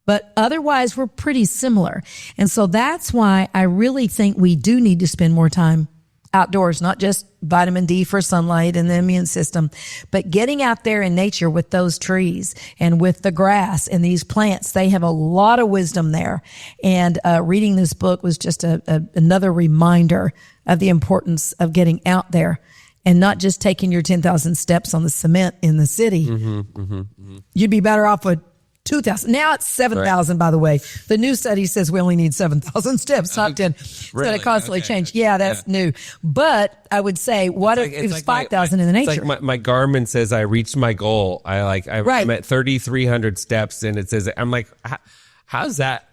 But otherwise, we're pretty similar. And so that's why I really think we do need to spend more time outdoors, not just vitamin D for sunlight and the immune system, but getting out there in nature with those trees and with the grass and these plants. They have a lot of wisdom there. And reading this book was just another reminder of the importance of getting out there and not just taking your 10,000 steps on the cement in the city. Mm-hmm, mm-hmm, mm-hmm. You'd be better off with 2,000. Now it's 7,000, by the way. The new study says we only need 7,000 steps, not 10. It's going to constantly change. Yeah, that's new. But I would say, what if it was 5,000 in the nature? It's like my Garmin says I reached my goal. I'm at 3,300 steps, and it says, I'm like, how's that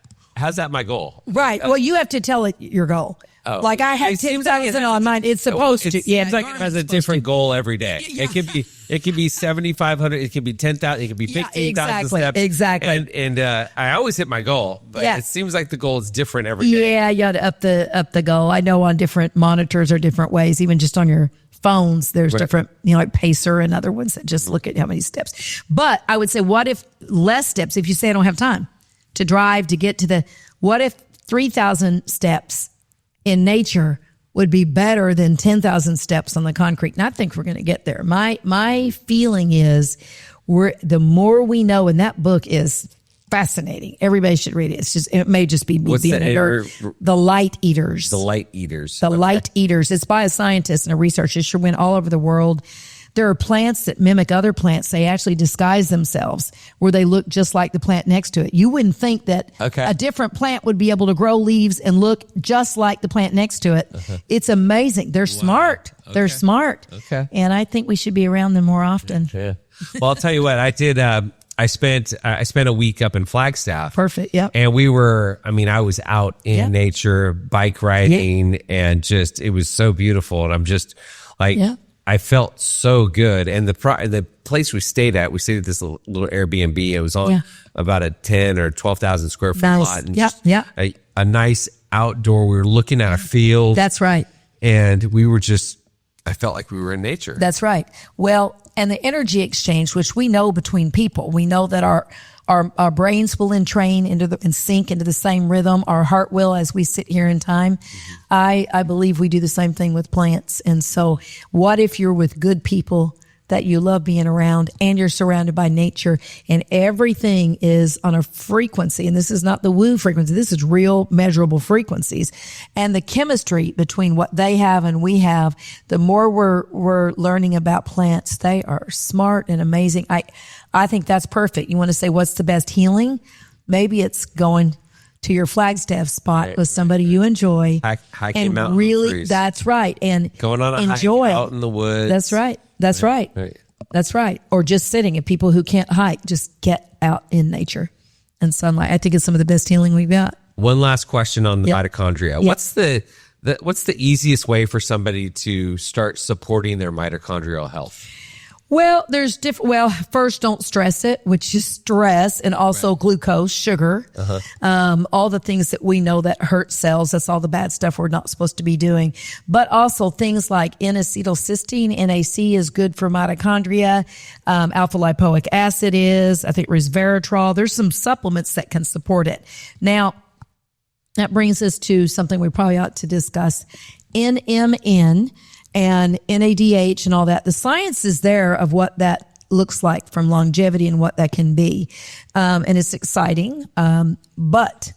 my goal? Right. Well, you have to tell it your goal. Oh. Like I had 10,000 on mine. It's supposed to. Yeah, it's like it has a different goal every day. Yeah. It could be 7,500. It could be 10,000. It could be 15,000 steps. Exactly. And I always hit my goal, but it seems like the goal is different every day. Yeah, you got to up the goal. I know on different monitors or different ways, even just on your phones, there's different, like Pacer and other ones that just look at how many steps. But I would say, what if less steps? If you say I don't have time to drive to get to what if 3,000 steps in would be better than 10,000 steps on the concrete? And I think we're going to get there. My feeling is the more we know, and that book is fascinating. Everybody should read it. It may just be me being a nerd. The Light Eaters. The Light Eaters. The Light Eaters. It's by a scientist and a researcher. It sure went all over the world. There are plants that mimic other plants. They actually disguise themselves where they look just like the plant next to it. You wouldn't think that a different plant would be able to grow leaves and look just like the plant next to it. It's amazing. They're smart. They're smart. And I think we should be around them more often. Yeah. Well, I'll tell you what, I did. I spent a week up in Flagstaff. Perfect. Yep. And I was out in nature, bike riding, and it was so beautiful. And I'm just like, I felt so good. And the place we stayed at this little Airbnb. It was on about a 10 or 12,000 square foot lot. And a nice outdoor. We were looking at a field. That's right. And I felt like we were in nature. That's right. Well, and the energy exchange, which we know between people, we know that our brains will entrain and sync into the same rhythm. Our heart will as we sit here in time. I believe we do the same thing with plants. And so what if you're with good people that you love being around and you're surrounded by nature and everything is on a frequency? And this is not the woo frequency. This is real measurable frequencies. And the chemistry between what they have and we have, the more we're learning about plants, they are smart and amazing. I think that's perfect. You want to say, what's the best healing? Maybe it's going to your Flagstaff spot with somebody you enjoy. Hiking mountain really, trees. That's right. And going on a enjoy hike out in the woods. That's right. That's right. That's right. Or just sitting. And people who can't hike, just get out in nature and sunlight. I think it's some of the best healing we've got. One last question on the mitochondria. Yep. What's the easiest way for somebody to start supporting their mitochondrial health? Well, there's first, don't stress it, which is stress, and also glucose, sugar, all the things that we know that hurt cells. That's all the bad stuff we're not supposed to be doing. But also things like N-acetylcysteine, NAC is good for mitochondria. Alpha lipoic acid is, I think resveratrol. There's some supplements that can support it. Now, that brings us to something we probably ought to discuss. NMN. And NADH and all that. The science is there of what that looks like from longevity and what that can be. And it's exciting. But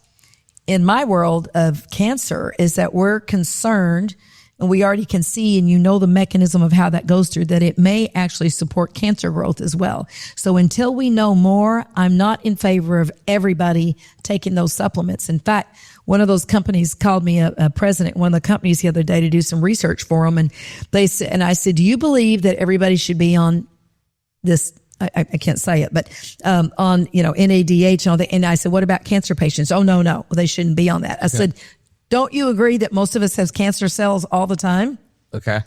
in my world of cancer is that we're concerned, and we already can see, and you know the mechanism of how that goes through, that it may actually support cancer growth as well. So until we know more, I'm not in favor of everybody taking those supplements. In fact, one of those companies called me a president, one of the companies the other day to do some research for them. And they said, and I said, do you believe that everybody should be on this? I can't say it, but, on, NADH and all that. And I said, what about cancer patients? Oh, no, well, they shouldn't be on that. I said, don't you agree that most of us have cancer cells all the time?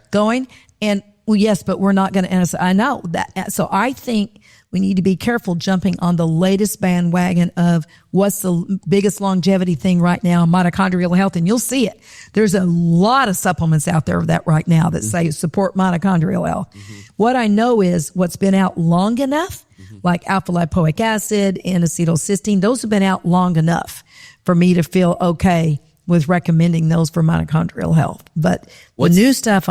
Going? And well, yes, but we're not going to, and I said, I know that. So I think we need to be careful jumping on the latest bandwagon of what's the biggest longevity thing right now, mitochondrial health. And you'll see it. There's a lot of supplements out there of that right now that say support mitochondrial health. What I know is what's been out long enough, like alpha lipoic acid and acetylcysteine, those have been out long enough for me to feel okay with recommending those for mitochondrial health. But the new stuff,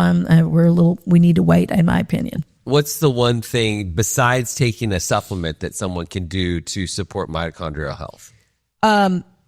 we need to wait, in my opinion. What's the one thing besides taking a supplement that someone can do to support mitochondrial health?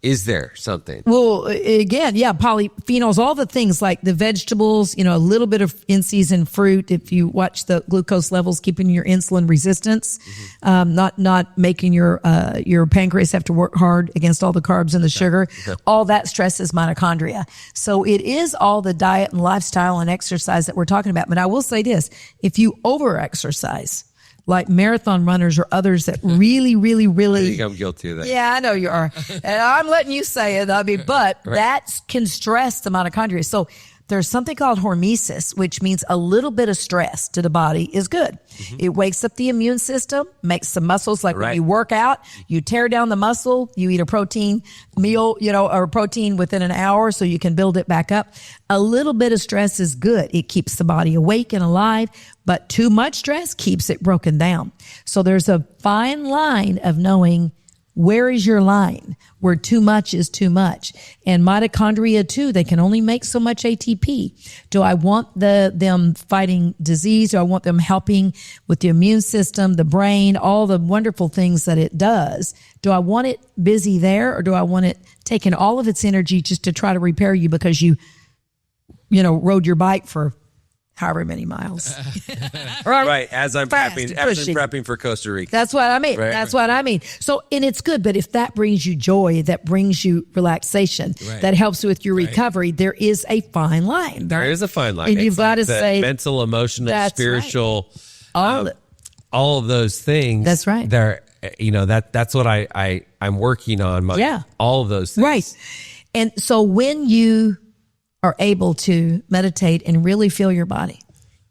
Is there something? Well, again, polyphenols, all the things like the vegetables, a little bit of in-season fruit. If you watch the glucose levels, keeping your insulin resistance, not making your pancreas have to work hard against all the carbs and the sugar. All that stresses mitochondria. So it is all the diet and lifestyle and exercise that we're talking about. But I will say this, if you over-exercise, like marathon runners or others that really, really, really. I think I'm guilty of that. Yeah, I know you are. And I'm letting you say it. But that can stress the mitochondria. So there's something called hormesis, which means a little bit of stress to the body is good. It wakes up the immune system, makes the muscles, like when you work out, you tear down the muscle, you eat a protein meal, or protein within an hour so you can build it back up. A little bit of stress is good. It keeps the body awake and alive, but too much stress keeps it broken down. So there's a fine line of knowing Where is your line where too much is too much? And mitochondria too, they can only make so much ATP. Do I want them fighting disease? Do I want them helping with the immune system, the brain, all the wonderful things that it does? Do I want it busy there, or do I want it taking all of its energy just to try to repair you because you rode your bike for however many miles? Right. As I'm Fast prepping, and after pushy. prepping for Costa Rica. That's what I mean. Right. That's what I mean. So, and it's good, but if that brings you joy, that brings you relaxation, Right. that helps with your recovery, there is a fine line. There is a fine line. And you've got to the say mental, emotional, that's spiritual, all of it. all of those things. That's right. They're, that's what I'm working on. Yeah. All of those things. Right. And so when you are able to meditate and really feel your body,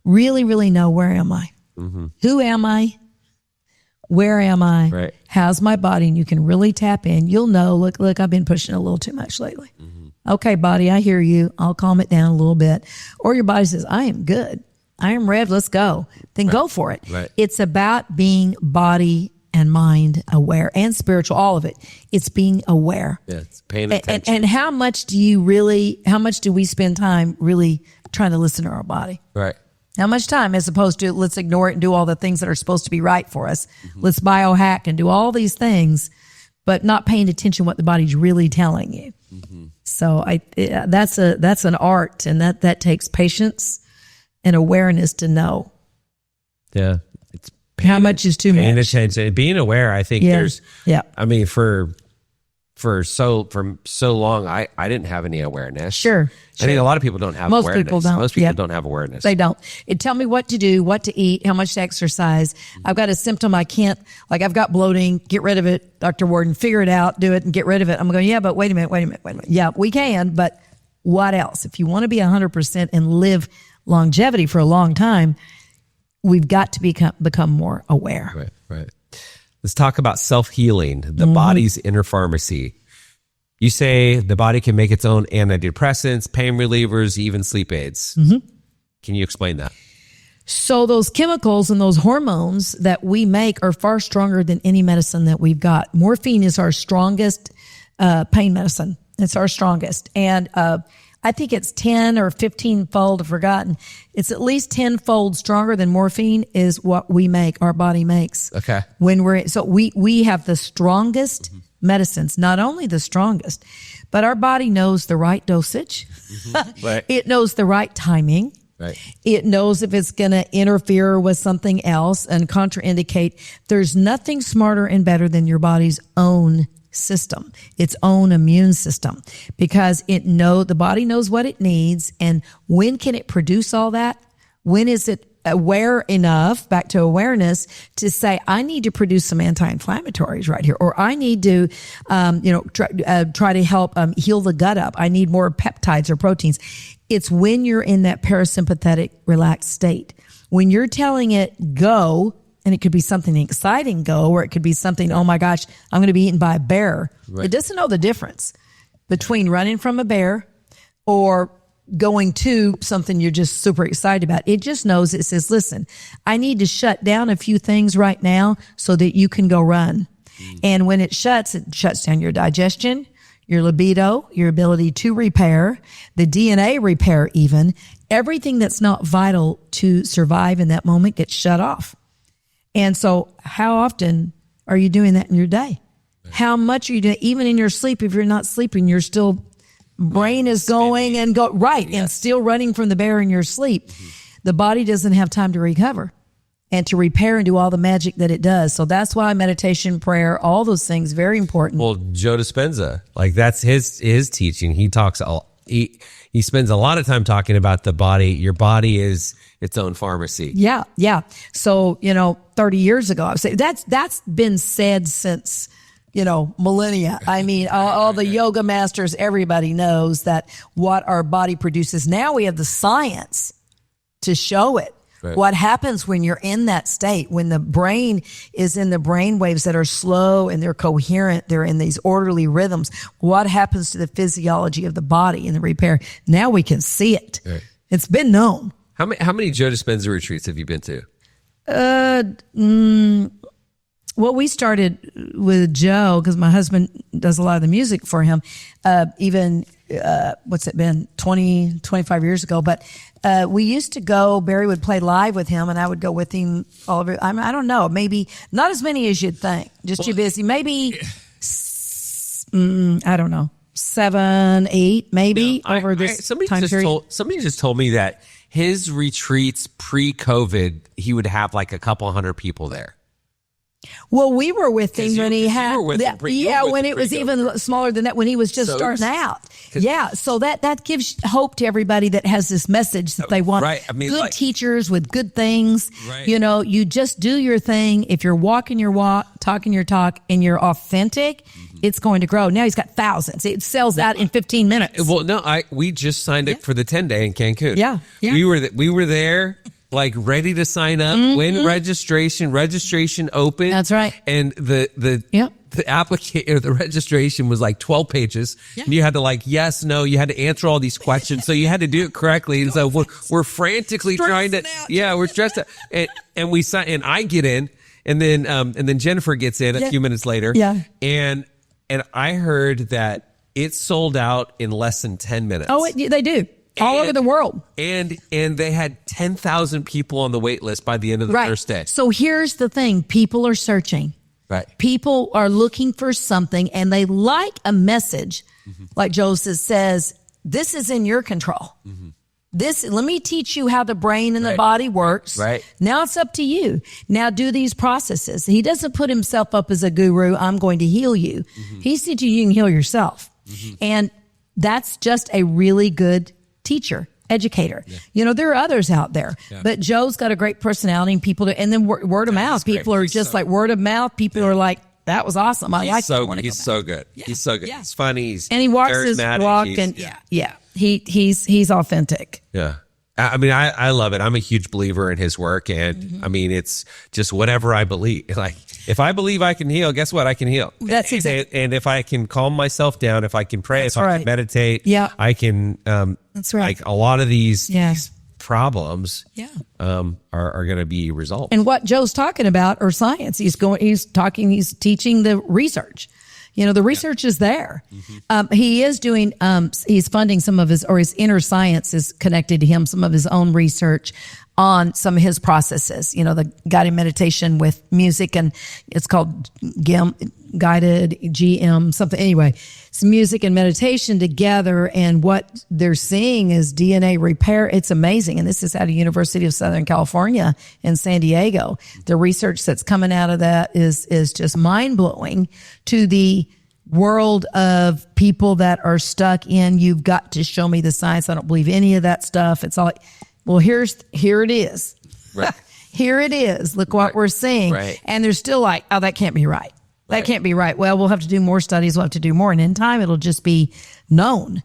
really, really know, where am I? Mm-hmm. Who am I? Where am I? Right. How's my body? And you can really tap in. You'll know, look, I've been pushing a little too much lately. Mm-hmm. Okay, body, I hear you. I'll calm it down a little bit. Or your body says, I am good. I am ready. Let's go. Then go for it. Right. It's about being body and mind aware and spiritual, all of it. It's being aware. Yeah, it's paying attention. And how much do we spend time really trying to listen to our body? Right. How much time, as opposed to let's ignore it and do all the things that are supposed to be right for us. Mm-hmm. Let's biohack and do all these things, but not paying attention what the body's really telling you. Mm-hmm. So that's an art, and that takes patience and awareness to know. Yeah. It's How much is too paying much? attention. Being aware, I think there's, I mean, for so long, I didn't have any awareness. Sure. I think a lot of people don't have Most awareness. people don't. Most people Yep. don't have awareness. They don't. It tell me what to do, what to eat, how much to exercise. I've got a symptom I can't, like I've got bloating, get rid of it, Dr. Worden, figure it out, do it and get rid of it. I'm going, yeah, but wait a minute. Yeah, we can, but what else? If you want to be 100% and live longevity for a long time, we've got to become more aware. Right. Let's talk about self-healing, the Mm-hmm. body's inner pharmacy. You say the body can make its own antidepressants, pain relievers, even sleep aids. Mm-hmm. Can you explain that? So those chemicals and those hormones that we make are far stronger than any medicine that we've got. Morphine is our strongest pain medicine. It's our strongest. And I think it's 10 or 15-fold, I've forgotten. It's at least 10-fold stronger than morphine is what we make, our body makes. Okay. So we have the strongest medicines, not only the strongest, but our body knows the right dosage. Mm-hmm. Right. It knows the right timing. Right. It knows if it's going to interfere with something else and contraindicate. There's nothing smarter and better than your body's own system, its own immune system, because the body knows what it needs. And when can it produce all that? When is it aware enough, back to awareness, to say, I need to produce some anti-inflammatories right here, or I need to, try to help heal the gut up. I need more peptides or proteins. It's when you're in that parasympathetic relaxed state. When you're telling it go, and it could be something exciting, go, or it could be something, oh my gosh, I'm going to be eaten by a bear. Right. It doesn't know the difference between running from a bear or going to something you're just super excited about. It just knows, it says, listen, I need to shut down a few things right now so that you can go run. And when it shuts down your digestion, your libido, your ability to repair, the DNA repair even. Everything that's not vital to survive in that moment gets shut off. And so how often are you doing that in your day? Right. How much are you doing? Even in your sleep, if you're not sleeping, you're still, brain is going and go, right, yes. And still running from the bear in your sleep. Mm-hmm. The body doesn't have time to recover and to repair and do all the magic that it does. So that's why meditation, prayer, all those things, very important. Well, Joe Dispenza, like that's his teaching. He talks, he spends a lot of time talking about the body. Your body is its own pharmacy. Yeah. So, 30 years ago, I would say that's been said since, millennia. I mean, all the yoga masters, everybody knows that what our body produces. Now we have the science to show it. Right. What happens when you're in that state, when the brain is in the brain waves that are slow and they're coherent, they're in these orderly rhythms. What happens to the physiology of the body and the repair? Now we can see it. Right. It's been known. How many Joe Dispenza retreats have you been to? Well, we started with Joe because my husband does a lot of the music for him. What's it been, 20, 25 years ago. But we used to go, Barry would play live with him and I would go with him all over. I don't know, maybe not as many as you'd think. Just too busy. Maybe, I don't know, 7, 8, maybe over this time period. Somebody just told me that his retreats pre-COVID, he would have like a couple hundred people there. Well, we were with him when he had, when it was pre-COVID. even smaller than that, when he was just starting out. Yeah. So that gives hope to everybody that has this message that they want good teachers with good things. Right. You know, you just do your thing. If you're walking your walk, talking your talk, and you're authentic, it's going to grow. Now he's got thousands. It sells out in 15 minutes. Well, no, we just signed it for the 10-day in Cancun. Yeah. We were there. Like ready to sign up when registration opened. That's right. And the application or the registration was like 12 pages. Yeah. And you had to like, yes, no, you had to answer all these questions. So you had to do it correctly. And so we're frantically trying to, we're stressed out. And we sign, and I get in and then Jennifer gets in a few minutes later. Yeah. And I heard that it sold out in less than 10 minutes. Oh, they do. All over the world. And they had 10,000 people on the wait list by the end of the first day. So here's the thing. People are searching. Right. People are looking for something and they like a message, like Joseph says, this is in your control. Let me teach you how the brain and the body works. Right. Now it's up to you. Now do these processes. He doesn't put himself up as a guru. I'm going to heal you. He's teaching you can heal yourself. And that's just a really good teacher, educator. Yeah. You know, there are others out there, but Joe's got a great personality and and then word of mouth. People are just like word of mouth. People are like, that was awesome. I like it. He's so good. Yeah. He's so good. Yeah. He's funny. And he walks his walk he's authentic. Yeah. I mean, I love it. I'm a huge believer in his work. And I mean, it's just whatever I believe. Like, if I believe I can heal, guess what? I can heal. That's exactly. And if I can calm myself down, if I can pray, I can meditate, I can, that's right. Like a lot of these problems are going to be resolved. And what Joe's talking about are science. He's teaching the research. You know, the research is there. He is doing, he's funding some of his inner science is connected to him, some of his own research on some of his processes, you know, the guided meditation with music, and it's called guided GM something. Anyway, it's music and meditation together. And what they're seeing is DNA repair. It's amazing. And this is out of University of Southern California in San Diego. The research that's coming out of that is just mind blowing to the world of people that are stuck in, you've got to show me the science. I don't believe any of that stuff. It's all like, well, here it is. Right. Here it is. Look what we're seeing. Right. And they're still like, oh, that can't be right. That can't be right. Well, we'll have to do more studies. We'll have to do more. And in time, it'll just be known.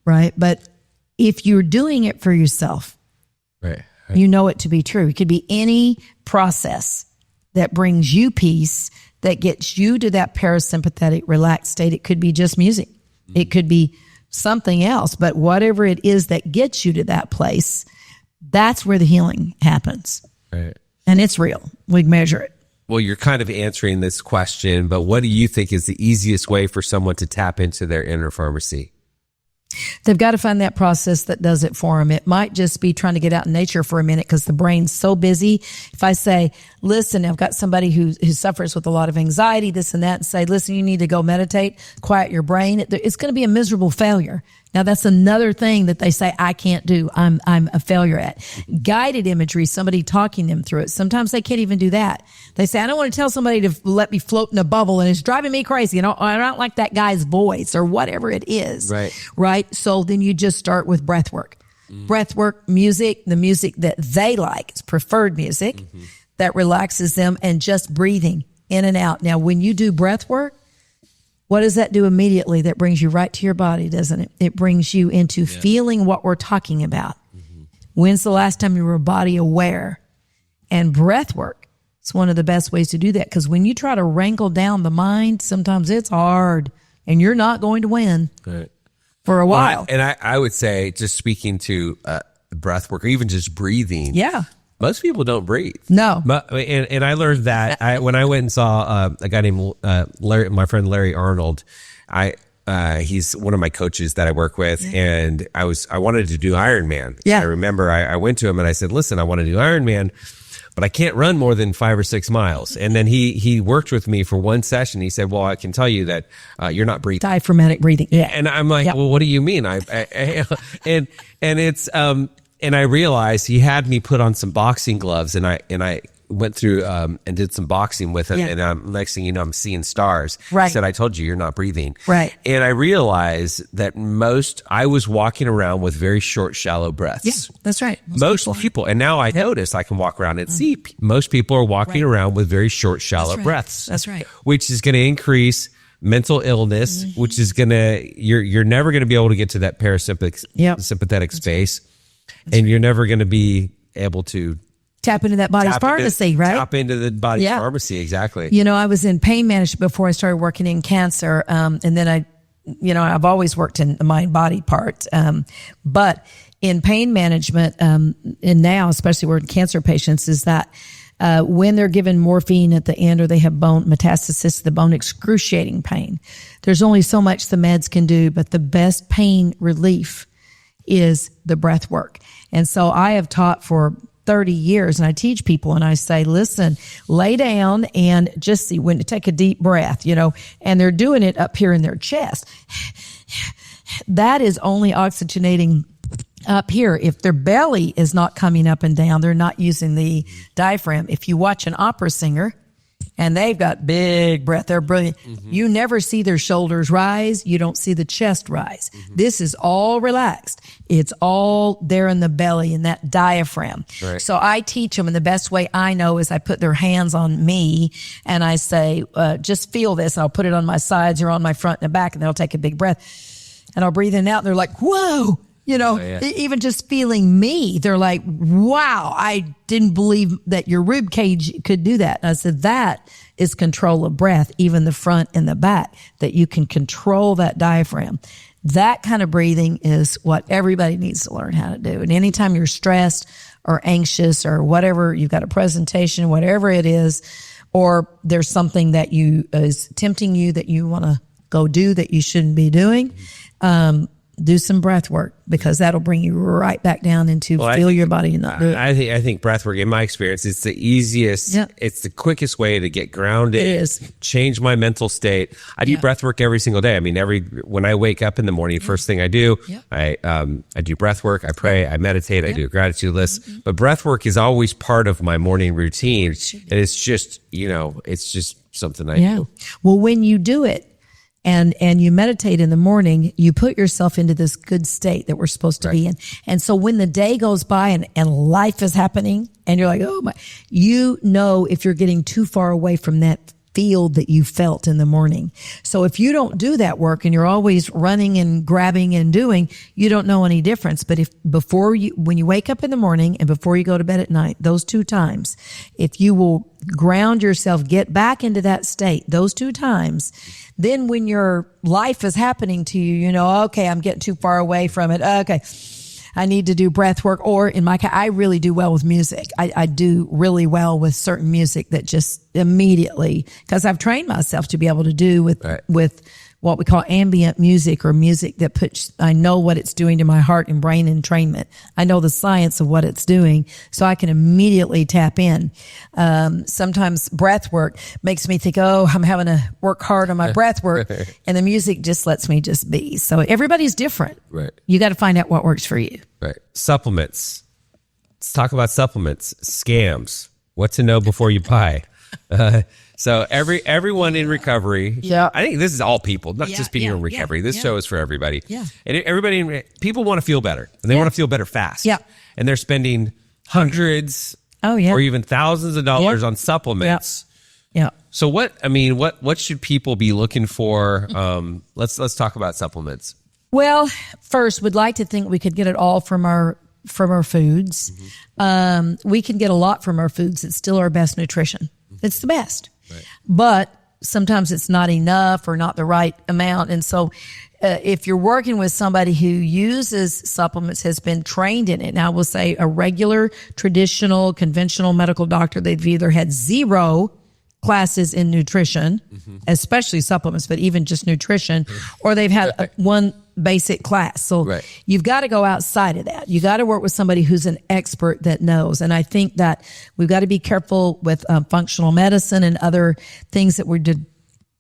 Right. But if you're doing it for yourself, you know it to be true. It could be any process that brings you peace, that gets you to that parasympathetic relaxed state. It could be just music. It could be something else. But whatever it is that gets you to that place, that's where the healing happens. Right. And it's real. We measure it. Well, you're kind of answering this question, but what do you think is the easiest way for someone to tap into their inner pharmacy? They've got to find that process that does it for them. It might just be trying to get out in nature for a minute because the brain's so busy. If I say, listen, I've got somebody who suffers with a lot of anxiety, this and that, and say, listen, you need to go meditate, quiet your brain. It's going to be a miserable failure. Now, that's another thing that they say, I can't do. I'm a failure at. Guided imagery, somebody talking them through it. Sometimes they can't even do that. They say, I don't want to tell somebody to let me float in a bubble and it's driving me crazy. You know, I don't like that guy's voice or whatever it is. Right. So then you just start with breath work. Breath work, music, the music that they like. It's preferred music that relaxes them, and just breathing in and out. Now, when you do breath work, what does that do immediately? That brings you right to your body, doesn't it? It brings you into feeling what we're talking about. When's the last time you were body aware? And breath work is one of the best ways to do that, because when you try to wrangle down the mind, sometimes it's hard and you're not going to win for a while. And I would say, just speaking to breath work or even just breathing. most people don't breathe. No. And I learned that when I went and saw a guy named Larry, my friend Larry Arnold. He's one of my coaches that I work with, and I wanted to do Ironman. Yeah. I remember I went to him and I said, listen, I want to do Ironman, but I can't run more than 5 or 6 miles. And then he worked with me for one session. He said, well, I can tell you that you're not breathing. Diaphragmatic breathing. Yeah. And I'm like, well, what do you mean? And I realized he had me put on some boxing gloves, and I went through and did some boxing with him, and next thing you know, I'm seeing stars. Right. He said, I told you, you're not breathing. Right. And I realized that I was walking around with very short, shallow breaths. Yeah, that's right. Most people. And now I notice I can walk around and see most people are walking around with very short, shallow breaths. That's right. Which is going to increase mental illness, which is going to, you're never going to be able to get to that sympathetic space. And you're never going to be able to tap into that body's pharmacy, right? Tap into the body's pharmacy, exactly. You know, I was in pain management before I started working in cancer, and then I've always worked in the mind-body part, but in pain management, and now especially with cancer patients, is that when they're given morphine at the end or they have bone metastasis to the bone, excruciating pain, there's only so much the meds can do, but the best pain relief is the breath work. And so I have taught for 30 years, and I teach people, and I say, listen, lay down and just see when to take a deep breath, and they're doing it up here in their chest. That is only oxygenating up here. If their belly is not coming up and down, they're not using the diaphragm. If you watch an opera singer and they've got big breath, they're brilliant. You never see their shoulders rise. You don't see the chest rise. This is all relaxed. It's all there in the belly in that diaphragm. Right. So I teach them, and the best way I know is I put their hands on me and I say, just feel this. And I'll put it on my sides or on my front and the back, and they'll take a big breath and I'll breathe in and out. And they're like, whoa. Even just feeling me, they're like, wow, I didn't believe that your rib cage could do that. And I said, that is control of breath, even the front and the back, that you can control that diaphragm. That kind of breathing is what everybody needs to learn how to do. And anytime you're stressed or anxious or whatever, you've got a presentation, whatever it is, or there's something that is tempting you that you want to go do that you shouldn't be doing, do some breath work, because that'll bring you right back down into feel your body and not do it. I think breath work, in my experience, it's the easiest, it's the quickest way to get grounded. It is. Change my mental state. I do breath work every single day. I mean, when I wake up in the morning, first thing I do, I do breath work, I pray, I meditate, I do a gratitude list. But breath work is always part of my morning routine. And it's just, it's just something I do. Well, when you do it, and you meditate in the morning, you put yourself into this good state that we're supposed to be in. And so when the day goes by and life is happening and you're like, oh my, if you're getting too far away from that field that you felt in the morning. So if you don't do that work and you're always running and grabbing and doing, you don't know any difference. But when you wake up in the morning and before you go to bed at night, those 2 times, if you will ground yourself, get back into that state, those 2 times, then when your life is happening to you, okay, I'm getting too far away from it. Okay, I need to do breath work. Or in my case, I really do well with music. I do really well with certain music that just immediately, because I've trained myself to be able to do with what we call ambient music, or music that I know what it's doing to my heart and brain entrainment. I know the science of what it's doing, so I can immediately tap in. Sometimes breath work makes me think, I'm having to work hard on my breath work, and the music just lets me just be. So everybody's different. Right. You got to find out what works for you. Right. Supplements. Let's talk about supplements. Scams. What to know before you buy. So everyone in recovery, I think this is all people, not just people in recovery. This show is for everybody. Yeah. And people want to feel better, and they want to feel better fast. Yeah. And they're spending hundreds or even thousands of dollars on supplements. Yeah. So what should people be looking for? Let's talk about supplements. Well, first, we'd like to think we could get it all from our foods. We can get a lot from our foods. It's still our best nutrition. It's the best. Right. But sometimes it's not enough or not the right amount. And so if you're working with somebody who uses supplements, has been trained in it. Now, we'll say a regular, traditional, conventional medical doctor, they've either had zero classes in nutrition, especially supplements, but even just nutrition, or they've had one basic class. So you've got to go outside of that. You got to work with somebody who's an expert that knows. And I think that we've got to be careful with functional medicine and other things that we did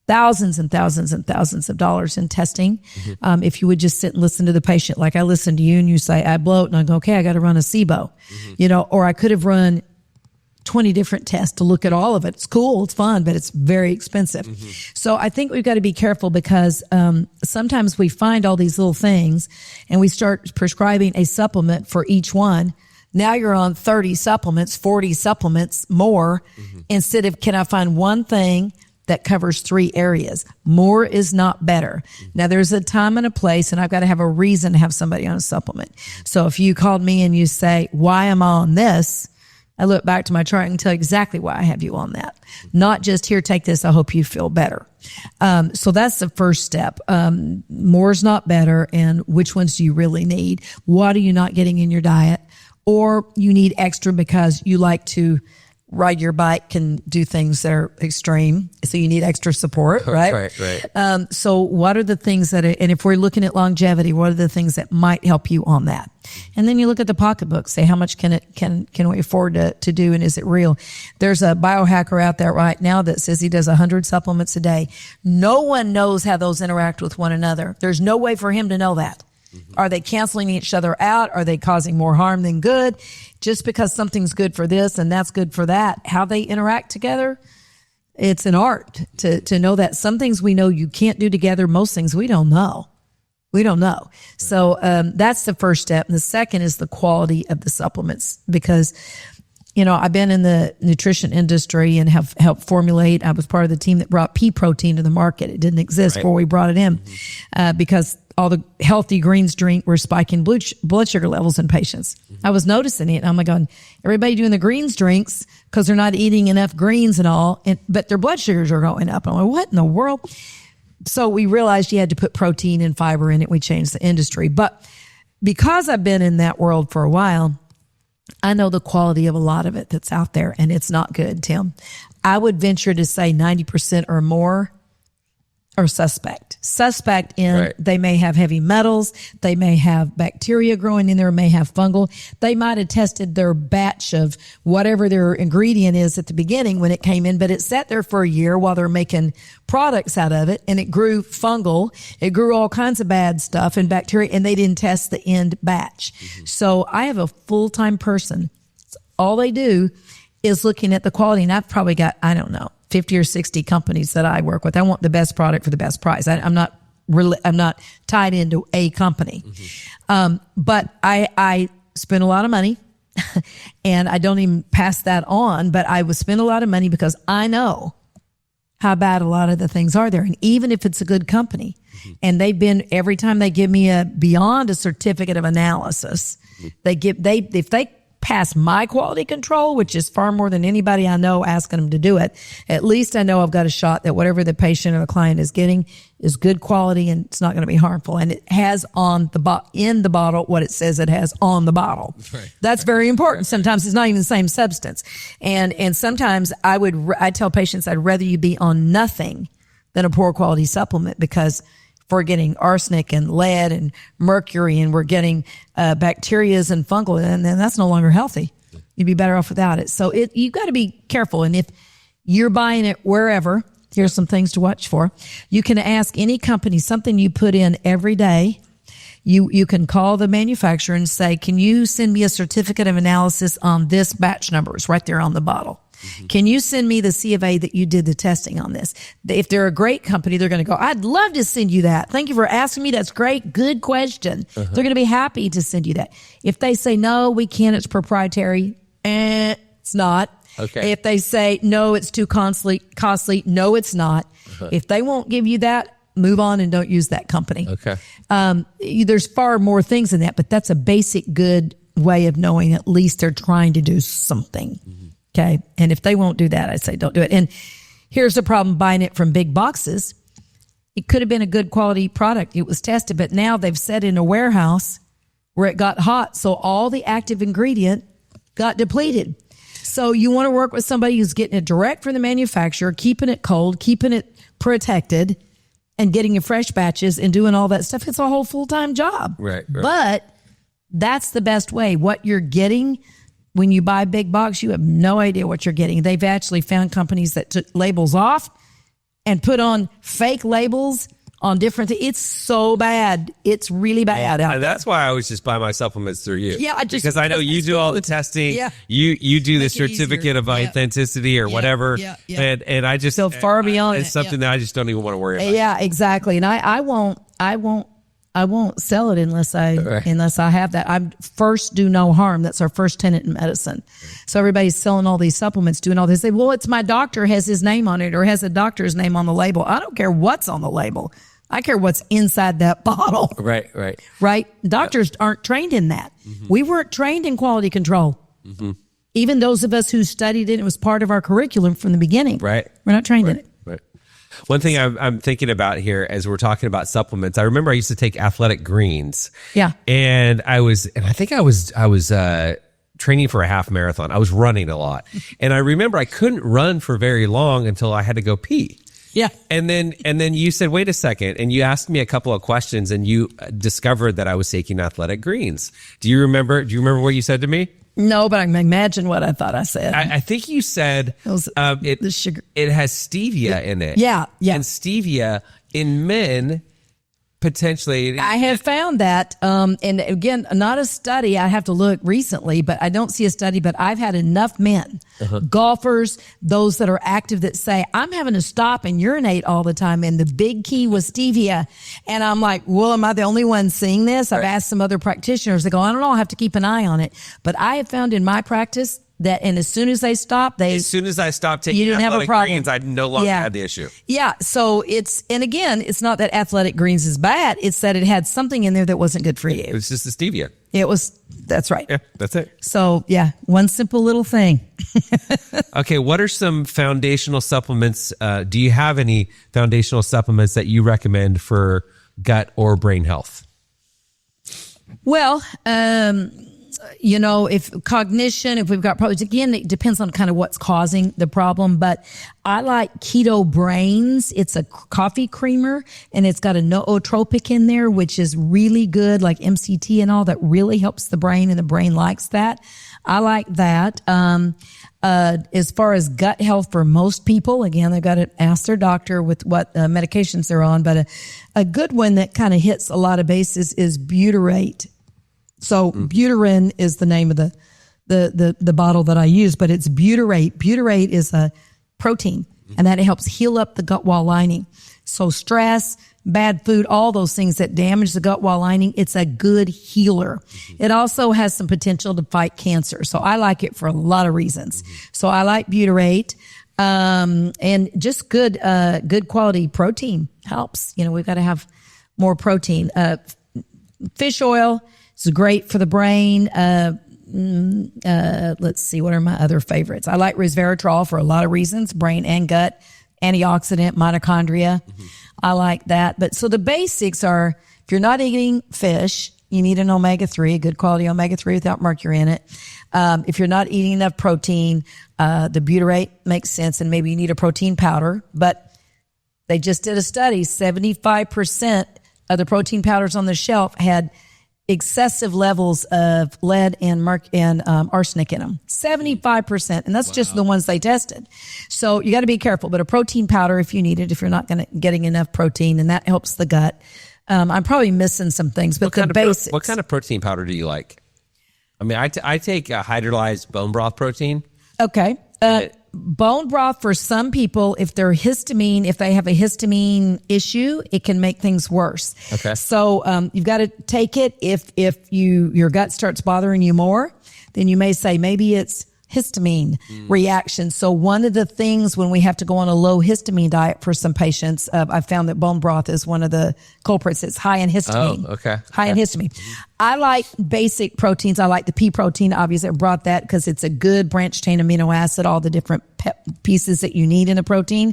thousands and thousands and thousands of dollars in testing. If you would just sit and listen to the patient, like I listen to you and you say, I bloat, and I go, okay, I got to run a SIBO, or I could have run 20 different tests to look at all of it. It's cool. It's fun, but it's very expensive. So I think we've got to be careful because sometimes we find all these little things and we start prescribing a supplement for each one. Now you're on 30 supplements, 40 supplements more instead of, can I find one thing that covers 3 areas? More is not better. Now there's a time and a place, and I've got to have a reason to have somebody on a supplement. So if you called me and you say, why am I on this? I look back to my chart and tell you exactly why I have you on that. Not just, here, take this, I hope you feel better. So that's the first step. More is not better, and which ones do you really need? What are you not getting in your diet? Or you need extra because you like to ride your bike and do things that are extreme. So you need extra support, right? Right. So what are the things that, and if we're looking at longevity, what are the things that might help you on that? And then you look at the pocketbook, say how much can we afford to do, and is it real? There's a biohacker out there right now that says he does 100 supplements a day. No one knows how those interact with one another. There's no way for him to know that. Are they canceling each other out? Are they causing more harm than good? Just because something's good for this and that's good for that, how they interact together, it's an art to know that. Some things we know you can't do together. Most things we don't know. We don't know. So that's the first step. And the second is the quality of the supplements, because I've been in the nutrition industry and have helped formulate. I was part of the team that brought pea protein to the market. It didn't exist before we brought it in because all the healthy greens drink were spiking blood sugar levels in patients. I was noticing it. And I'm like, everybody doing the greens drinks because they're not eating enough greens and all, but their blood sugars are going up. I'm like, what in the world? So we realized you had to put protein and fiber in it. We changed the industry. But because I've been in that world for a while, I know the quality of a lot of it that's out there, and it's not good, Tim. I would venture to say 90% or more are suspect. Suspect in they may have heavy metals, they may have bacteria growing in there, may have fungal. They might have tested their batch of whatever their ingredient is at the beginning when it came in, but it sat there for a year while they're making products out of it, and it grew fungal. It grew all kinds of bad stuff and bacteria, and they didn't test the end batch. So I have a full-time person. All they do is looking at the quality, and I've probably got, 50 or 60 companies that I work with. I want the best product for the best price. I'm not tied into a company. But I spend a lot of money and I don't even pass that on, but I would spend a lot of money because I know how bad a lot of the things are there. And even if it's a good company and every time they give me beyond a certificate of analysis, if they pass my quality control, which is far more than anybody I know asking them to do it, at least I know I've got a shot that whatever the patient or the client is getting is good quality and it's not going to be harmful. And it has in the bottle what it says it has on the bottle. Right. That's very important. Sometimes it's not even the same substance. And sometimes I tell patients I'd rather you be on nothing than a poor quality supplement, because if we're getting arsenic and lead and mercury and we're getting bacterias and fungal, and then that's no longer healthy. You'd be better off without it. So you've got to be careful. And if you're buying it wherever, here's some things to watch for. You can ask any company something you put in every day. You can call the manufacturer and say, can you send me a certificate of analysis on this batch number? It's right there on the bottle. Can you send me the C of A that you did the testing on this? If they're a great company, they're going to go, I'd love to send you that. Thank you for asking me. That's great. Good question. They're going to be happy to send you that. If they say, no, we can't, it's proprietary, it's not. Okay. If they say, no, it's too costly, no, it's not. If they won't give you that, move on and don't use that company. Okay. There's far more things than that, but that's a basic good way of knowing at least they're trying to do something. Okay. And if they won't do that, I say don't do it. And here's the problem buying it from big boxes. it could have been a good quality product. It was tested, but now they've set in a warehouse where it got hot. So all the active ingredient got depleted. So you want to work with somebody who's getting it direct from the manufacturer, keeping it cold, keeping it protected, and getting you fresh batches and doing all that stuff. It's a whole full-time job. Right. But that's the best way. What you're getting when you buy big box, you have no idea what you're getting. They've actually found companies that took labels off and put on fake labels on different things. It's so bad. It's really bad out there. That's why I always just buy my supplements through you. Yeah, because I know you do all the testing. Yeah. You do the Make it certificate easier. of authenticity or whatever. Yeah. Yeah. And I just So far beyond it's it. something that I just don't even want to worry about. Yeah, exactly. And I won't sell it unless I have that. I first do no harm. That's our first tenet in medicine. So everybody's selling all these supplements, doing all this. They say, well, it's my doctor has his name on it or has a doctor's name on the label. I don't care what's on the label. I care what's inside that bottle. Right. Doctors aren't trained in that. We weren't trained in quality control. Even those of us who studied it, it was part of our curriculum from the beginning. Right. We're not trained in it. Right. One thing I'm thinking about here as we're talking about supplements, I remember I used to take athletic greens. Yeah. And I think I was training for a half marathon. I was running a lot. And I remember I couldn't run for very long until I had to go pee. Yeah. And then you said, wait a second. And you asked me a couple of questions and you discovered that I was taking athletic greens. Do you remember what you said to me? No, but I can imagine what I thought I said. I think you said the sugar. It has stevia in it. Yeah. And stevia in men potentially. I have found that. And again, not a study. I have to look recently, but I don't see a study. But I've had enough men, golfers, those that are active that say, I'm having to stop and urinate all the time. And the big key was stevia. And I'm like, well, am I the only one seeing this? I've asked some other practitioners. They go, I don't know. I have to keep an eye on it. But I have found in my practice that, and as soon as I stopped taking athletic greens, I no longer had the issue. Yeah. So and again, it's not that athletic greens is bad. It's that it had something in there that wasn't good for you. It was just the stevia. That's right. Yeah, that's it. So yeah, one simple little thing. Okay. What are some foundational supplements? Do you have any foundational supplements that you recommend for gut or brain health? Well, if cognition, if we've got problems, again, it depends on kind of what's causing the problem. But I like Keto Brains. It's a coffee creamer and it's got a nootropic in there, which is really good, like MCT and all that really helps the brain and the brain likes that. I like that. As far as gut health for most people, again, they've got to ask their doctor with what medications they're on. But a good one that kind of hits a lot of bases is butyrate. So Butyrin is the name of the bottle that I use, but it's butyrate. Butyrate is a protein and that helps heal up the gut wall lining. So stress, bad food, all those things that damage the gut wall lining, it's a good healer. It also has some potential to fight cancer. So I like it for a lot of reasons. So I like butyrate. And just good quality protein helps. We've got to have more protein. Fish oil is great for the brain. Let's see, what are my other favorites? I like resveratrol for a lot of reasons, brain and gut, antioxidant, mitochondria. I like that. But so the basics are, if you're not eating fish, you need an omega-3, a good quality omega-3 without mercury in it. If you're not eating enough protein, the butyrate makes sense, and maybe you need a protein powder. But they just did a study, 75% of the protein powders on the shelf had excessive levels of lead and arsenic in them. 75%. And that's just the ones they tested. So you got to be careful. But a protein powder if you need it, if you're not getting enough protein, and that helps the gut. I'm probably missing some things, but the basics. What kind of protein powder do you like? I mean, I take a hydrolyzed bone broth protein. Okay. Bone broth for some people, if they have a histamine issue, it can make things worse. Okay. So you've got to take it. If your gut starts bothering you more, then you may say maybe it's histamine reaction. So one of the things when we have to go on a low histamine diet for some patients, I found that bone broth is one of the culprits. It's high in histamine. Oh, okay. High in histamine. I like basic proteins. I like the pea protein. Obviously, I brought that because it's a good branched chain amino acid, all the different pieces that you need in a protein.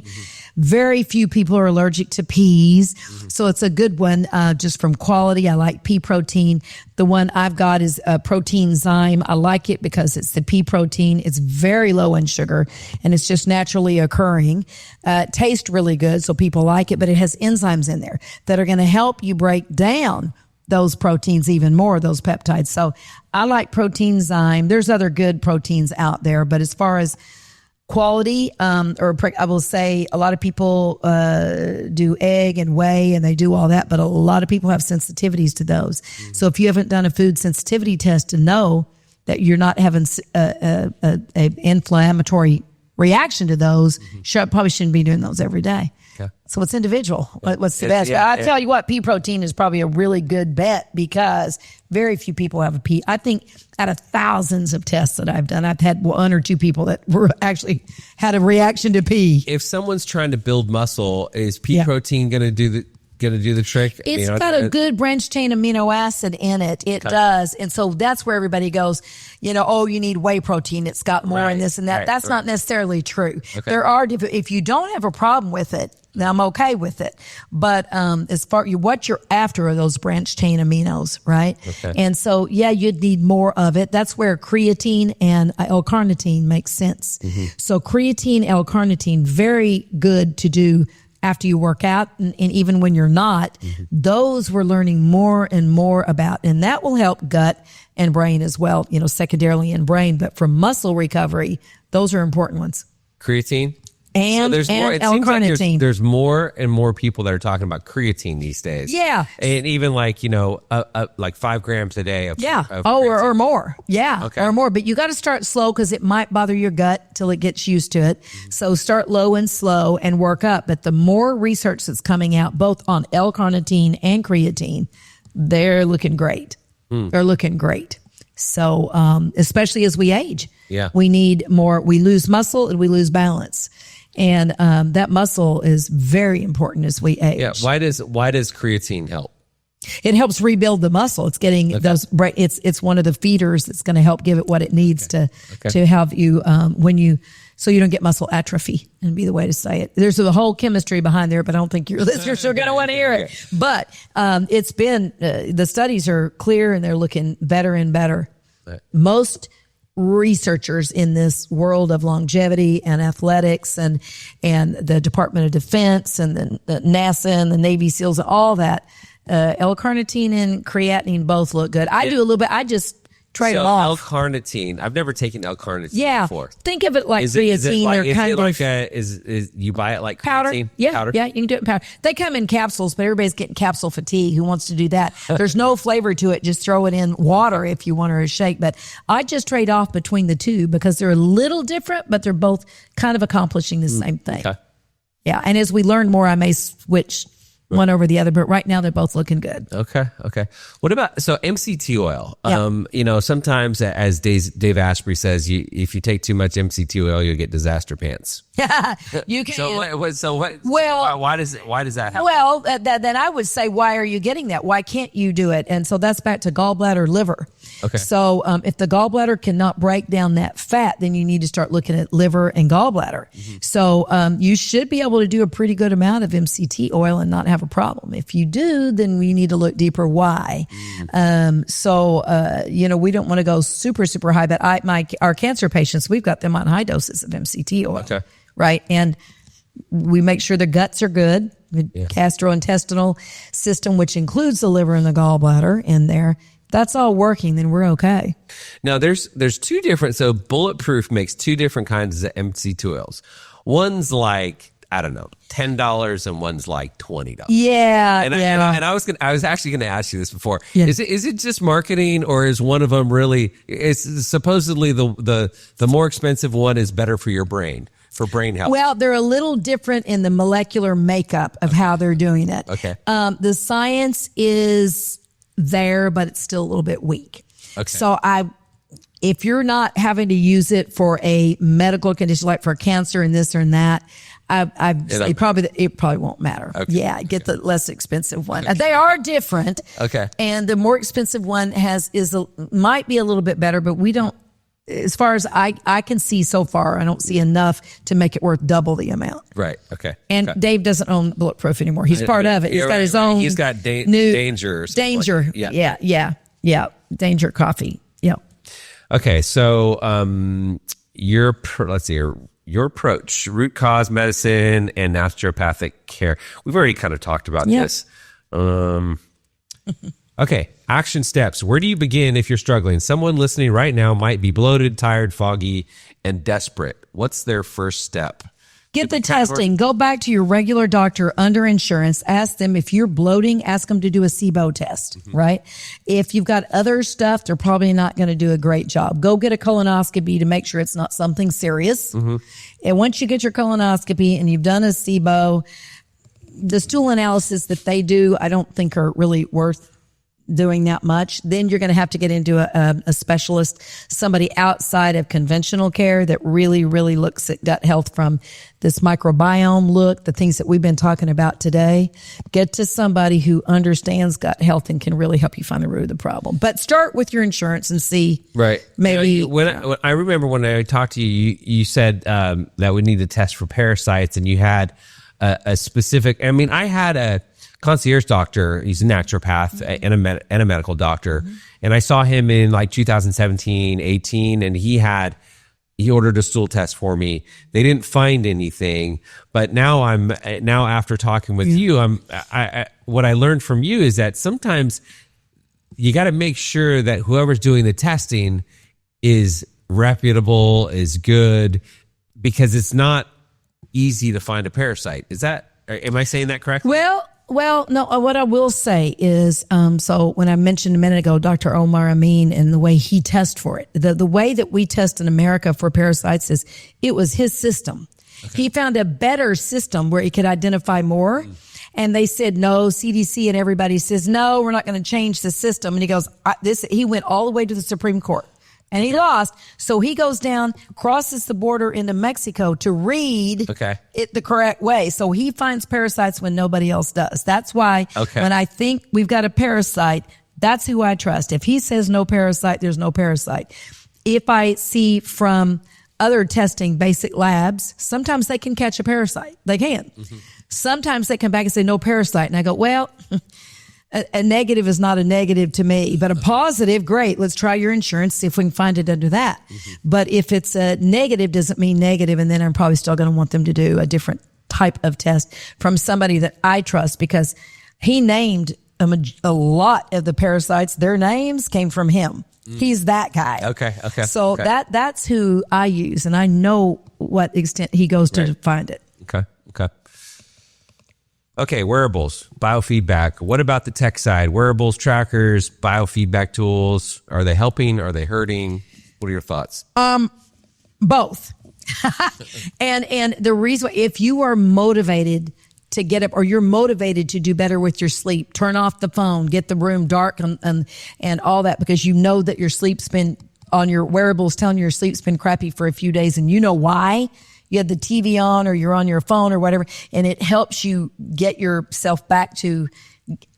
Very few people are allergic to peas. So it's a good one just from quality. I like pea protein. The one I've got is protein zyme. I like it because it's the pea protein. It's very low in sugar and it's just naturally occurring. It tastes really good, so people like it, but it has enzymes in there that are going to help you break down those proteins even more, those peptides. So I like protein zyme. There's other good proteins out there, but as far as quality, I will say a lot of people do egg and whey and they do all that, but a lot of people have sensitivities to those. So if you haven't done a food sensitivity test to know that you're not having an inflammatory reaction to those, probably shouldn't be doing those every day. Okay. So it's individual. What's the best? I tell you what, pea protein is probably a really good bet because very few people have a pea. I think out of thousands of tests that I've done, I've had one or two people that were actually had a reaction to pea. If someone's trying to build muscle, is pea protein going to do the trick? It's got a good branched chain amino acid in it. It does. And so that's where everybody goes, you need whey protein. It's got more in this and that. That's not necessarily true. Okay. There are different, if you don't have a problem with it, then I'm okay with it. But as far what you're after are those branched chain aminos, right? Okay. And so, you'd need more of it. That's where creatine and L-carnitine makes sense. So creatine, L-carnitine, very good to do after you work out and even when you're not. Those we're learning more and more about, and that will help gut and brain as well, secondarily in brain. But for muscle recovery, those are important ones. Creatine? And L-carnitine. Like there's more and more people that are talking about creatine these days. Yeah. And even like 5 grams a day of or more. Yeah. Okay. Or more. But you got to start slow because it might bother your gut till it gets used to it. So start low and slow and work up. But the more research that's coming out, both on L-carnitine and creatine, they're looking great. They're looking great. So, especially as we age, we need more, we lose muscle and we lose balance. And that muscle is very important as we age. Yeah. Why does creatine help? It helps rebuild the muscle. It's getting those. It's one of the feeders that's going to help give it what it needs to have you so you don't get muscle atrophy. And be the way to say it. There's a whole chemistry behind there, but I don't think your listeners are going to want to hear it. But it's been the studies are clear and they're looking better and better. Right. Most researchers in this world of longevity and athletics and the Department of Defense and the NASA and the Navy SEALs, all that, L-carnitine and creatinine both look good. I do a little bit. I just trade them off. L-carnitine. I've never taken L-carnitine before. Think of it like creatine. Is you buy it like powder? Creatine? Powder? Yeah, you can do it in powder. They come in capsules, but everybody's getting capsule fatigue. Who wants to do that? There's no flavor to it. Just throw it in water if you want or a shake. But I just trade off between the two because they're a little different, but they're both kind of accomplishing the same thing. Okay. Yeah, and as we learn more, I may switch one over the other, but right now they're both looking good. Okay. What about MCT oil? Yeah. Sometimes, as Dave Asprey says, if you take too much MCT oil, you'll get disaster pants. You can. So what? Well, why does that happen? Well, then I would say, why are you getting that? Why can't you do it? And so that's back to gallbladder, liver. Okay. So if the gallbladder cannot break down that fat, then you need to start looking at liver and gallbladder. So you should be able to do a pretty good amount of MCT oil and not have a problem. If you do, then we need to look deeper why. We don't want to go super, super high, but our cancer patients, we've got them on high doses of MCT oil. Okay. Right. And we make sure their guts are good. Gastrointestinal system, which includes the liver and the gallbladder in there. That's all working, then we're okay. Now there's two different, so Bulletproof makes two different kinds of MCT oils. One's like, I don't know, $10 and one's like $20. Yeah. And I was actually going to ask you this before. Yeah. Is it just marketing, or is one of them really, it's supposedly the more expensive one is better for your brain, for brain health? Well, they're a little different in the molecular makeup of how they're doing it. Okay. The science is there, but it's still a little bit weak. Okay. So if you're not having to use it for a medical condition like for cancer and this or that, it probably won't matter. Okay. Yeah, get the less expensive one. They are different. Okay. And the more expensive one might be a little bit better, but we don't. As far as I can see so far, I don't see enough to make it worth double the amount. Right. Okay. And okay. Dave doesn't own Bulletproof anymore. He's part of it. He's got his own. He's got Danger. Danger. Yeah. Danger coffee. Yeah. Okay. So, let's see here. Your approach, root cause medicine and naturopathic care. We've already kind of talked about this. Okay. Action steps. Where do you begin if you're struggling? Someone listening right now might be bloated, tired, foggy, and desperate. What's their first step? Get the testing. Go back to your regular doctor under insurance. Ask them if you're bloating, ask them to do a SIBO test, right? If you've got other stuff, they're probably not going to do a great job. Go get a colonoscopy to make sure it's not something serious. And once you get your colonoscopy and you've done a SIBO, the stool analysis that they do, I don't think are really worth doing that much. Then you're going to have to get into a specialist, somebody outside of conventional care that really, really looks at gut health from this microbiome look, the things that we've been talking about today. Get to somebody who understands gut health and can really help you find the root of the problem. But start with your insurance and see. Right. Maybe. When I remember when I talked to you, you said that we need to test for parasites, and you had a specific. I mean, I had a concierge doctor. He's a naturopath and a medical doctor. And I saw him in like 2017, 18, and he ordered a stool test for me. They didn't find anything, but now after talking with you, what I learned from you is that sometimes you got to make sure that whoever's doing the testing is reputable, is good, because it's not easy to find a parasite. Am I saying that correctly? Well, no, what I will say is, so when I mentioned a minute ago, Dr. Omar Amin and the way he tests for it, the way that we test in America for parasites is it was his system. Okay. He found a better system where he could identify more. And they said, no, CDC and everybody says, no, we're not going to change the system. And he goes, he went all the way to the Supreme Court. And he lost. So he goes down, crosses the border into Mexico to read it the correct way. So he finds parasites when nobody else does. That's why when I think we've got a parasite, that's who I trust. If he says no parasite, there's no parasite. If I see from other testing, basic labs, sometimes they can catch a parasite. They can. Sometimes they come back and say no parasite. And I go, well, a negative is not a negative to me, but a positive, great. Let's try your insurance, see if we can find it under that. But if it's a negative, doesn't mean negative, and then I'm probably still going to want them to do a different type of test from somebody that I trust, because he named a lot of the parasites. Their names came from him. He's that guy. Okay. So that's who I use, and I know what extent he goes to find it. Okay, wearables, biofeedback. What about the tech side? Wearables, trackers, biofeedback tools. Are they helping? Are they hurting? What are your thoughts? Both. and the reason, if you are motivated to get up, or you're motivated to do better with your sleep, turn off the phone, get the room dark and all that, because you know that your sleep's been on your wearables telling you your sleep's been crappy for a few days, and you know why. You have the TV on, or you're on your phone or whatever, and it helps you get yourself back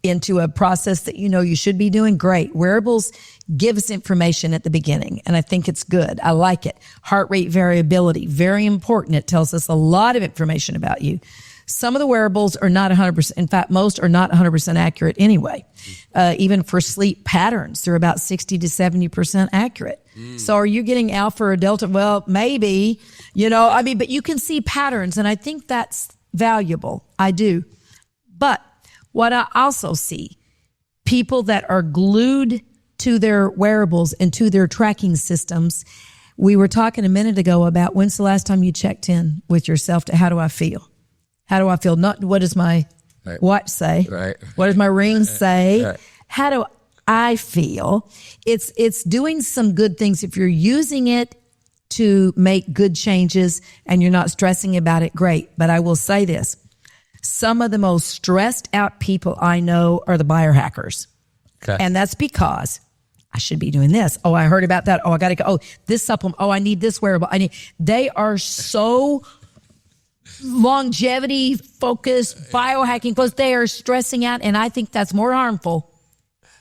into a process that you know you should be doing. Great. Wearables give us information at the beginning, and I think it's good. I like it. Heart rate variability, very important. It tells us a lot of information about you. Some of the wearables are not 100%. In fact, most are not 100% accurate anyway. Even for sleep patterns, they're about 60 to 70% accurate. So are you getting alpha or delta? Well, maybe, but you can see patterns, and I think that's valuable. I do. But what I also see, people that are glued to their wearables and to their tracking systems. We were talking a minute ago about when's the last time you checked in with yourself to how do I feel? How do I feel? Not what does my watch say? What does my ring say? How do I feel? It's doing some good things. If you're using it to make good changes and you're not stressing about it, great. But I will say this. Some of the most stressed out people I know are the biohackers. And that's because I should be doing this. Oh, I heard about that. Oh, I got to go. Oh, this supplement. Oh, I need this wearable. They are so longevity focused, biohacking focused. They are stressing out. And I think that's more harmful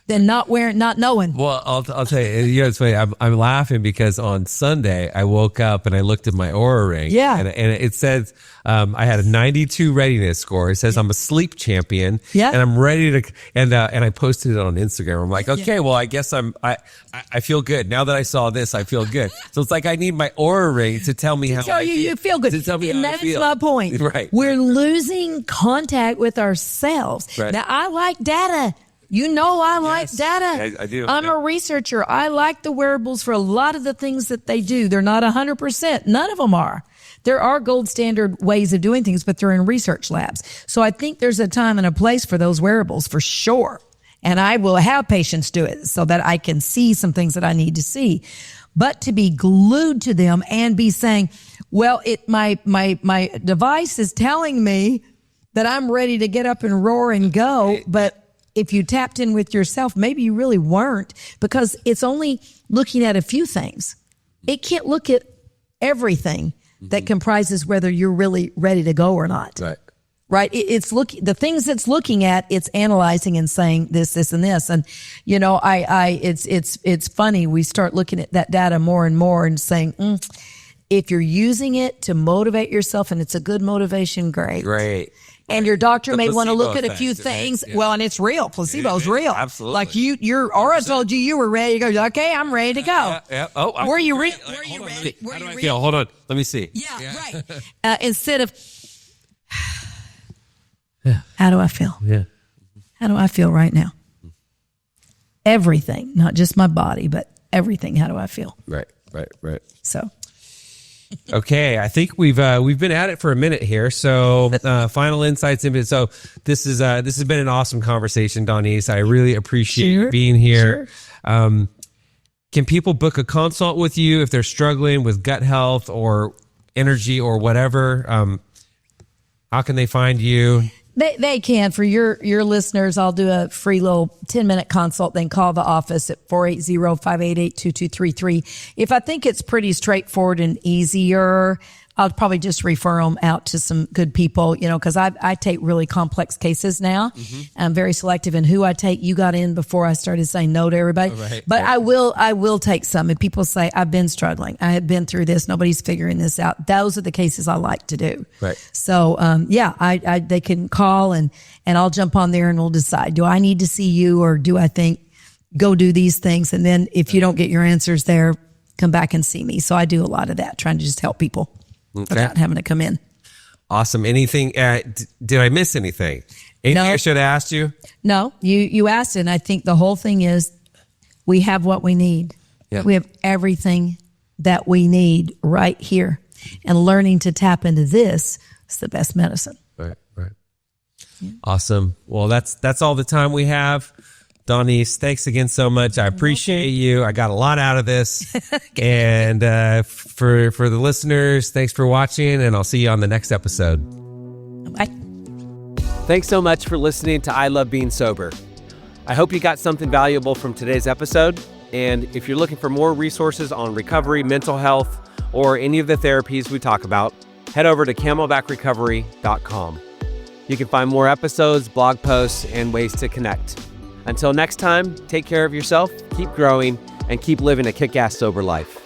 than not knowing. Well, I'll tell you, it's funny. I'm laughing because on Sunday I woke up and I looked at my Oura ring. Yeah. And it says, I had a 92 readiness score. It says I'm a sleep champion. Yeah. And I'm ready to, and I posted it on Instagram. I'm like, okay, well, I guess I feel good. Now that I saw this, I feel good. So it's like, I need my Oura ring to tell me how you feel good. To tell me and how I feel. that's my point. Right. We're losing contact with ourselves. Right. Now, I like data. You know, I like data. I do. I'm a researcher. I like the wearables for a lot of the things that they do. They're not 100%. None of them are. There are gold standard ways of doing things, but they're in research labs. So I think there's a time and a place for those wearables for sure. And I will have patients do it so that I can see some things that I need to see. But to be glued to them and be saying, well, my device is telling me that I'm ready to get up and roar and go, but if you tapped in with yourself, maybe you really weren't, because it's only looking at a few things. It can't look at everything that comprises whether you're really ready to go or not. Right. It's the things it's looking at, it's analyzing and saying this, and this. And, you know, it's funny. We start looking at that data more and more and saying, if you're using it to motivate yourself and it's a good motivation, great. And your doctor may want to look at a few things. Right? Yeah. Well, and it's real. Placebo's real. Absolutely. Like your aura told you were ready to go. Okay, I'm ready to go. Yeah. Oh, were you ready? How do I feel? Hold on. Let me see. Yeah. Right. Instead of, how do I feel? Yeah. How do I feel right now? Everything, not just my body, but everything. How do I feel? Right. So. Okay, I think we've been at it for a minute here. So final insights into it. So this has been an awesome conversation, Donese. I really appreciate being here. Sure. Can people book a consult with you if they're struggling with gut health or energy or whatever? How can they find you? They can. For your listeners, I'll do a free little 10-minute consult, then call the office at 480-588-2233. If I think it's pretty straightforward and easier, I'll probably just refer them out to some good people, you know, because I take really complex cases now. I'm very selective in who I take. You got in before I started saying no to everybody. Right. But I will take some. And people say, I've been struggling. I have been through this. Nobody's figuring this out. Those are the cases I like to do. Right. So, they can call and I'll jump on there and we'll decide, do I need to see you or do I think go do these things? And then if you don't get your answers there, come back and see me. So I do a lot of that, trying to just help people. Without having to come in. Awesome. Anything? Did I miss anything? Anything I should have asked you? No, you asked it. And I think the whole thing is we have what we need. Yeah. We have everything that we need right here. And learning to tap into this is the best medicine. Right. Yeah. Awesome. Well, that's all the time we have. Donese, thanks again so much. I appreciate you. I got a lot out of this. And for the listeners, thanks for watching, and I'll see you on the next episode. Bye. Thanks so much for listening to I Love Being Sober. I hope you got something valuable from today's episode. And if you're looking for more resources on recovery, mental health, or any of the therapies we talk about, head over to CamelbackRecovery.com. You can find more episodes, blog posts, and ways to connect. Until next time, take care of yourself, keep growing, and keep living a kick-ass sober life.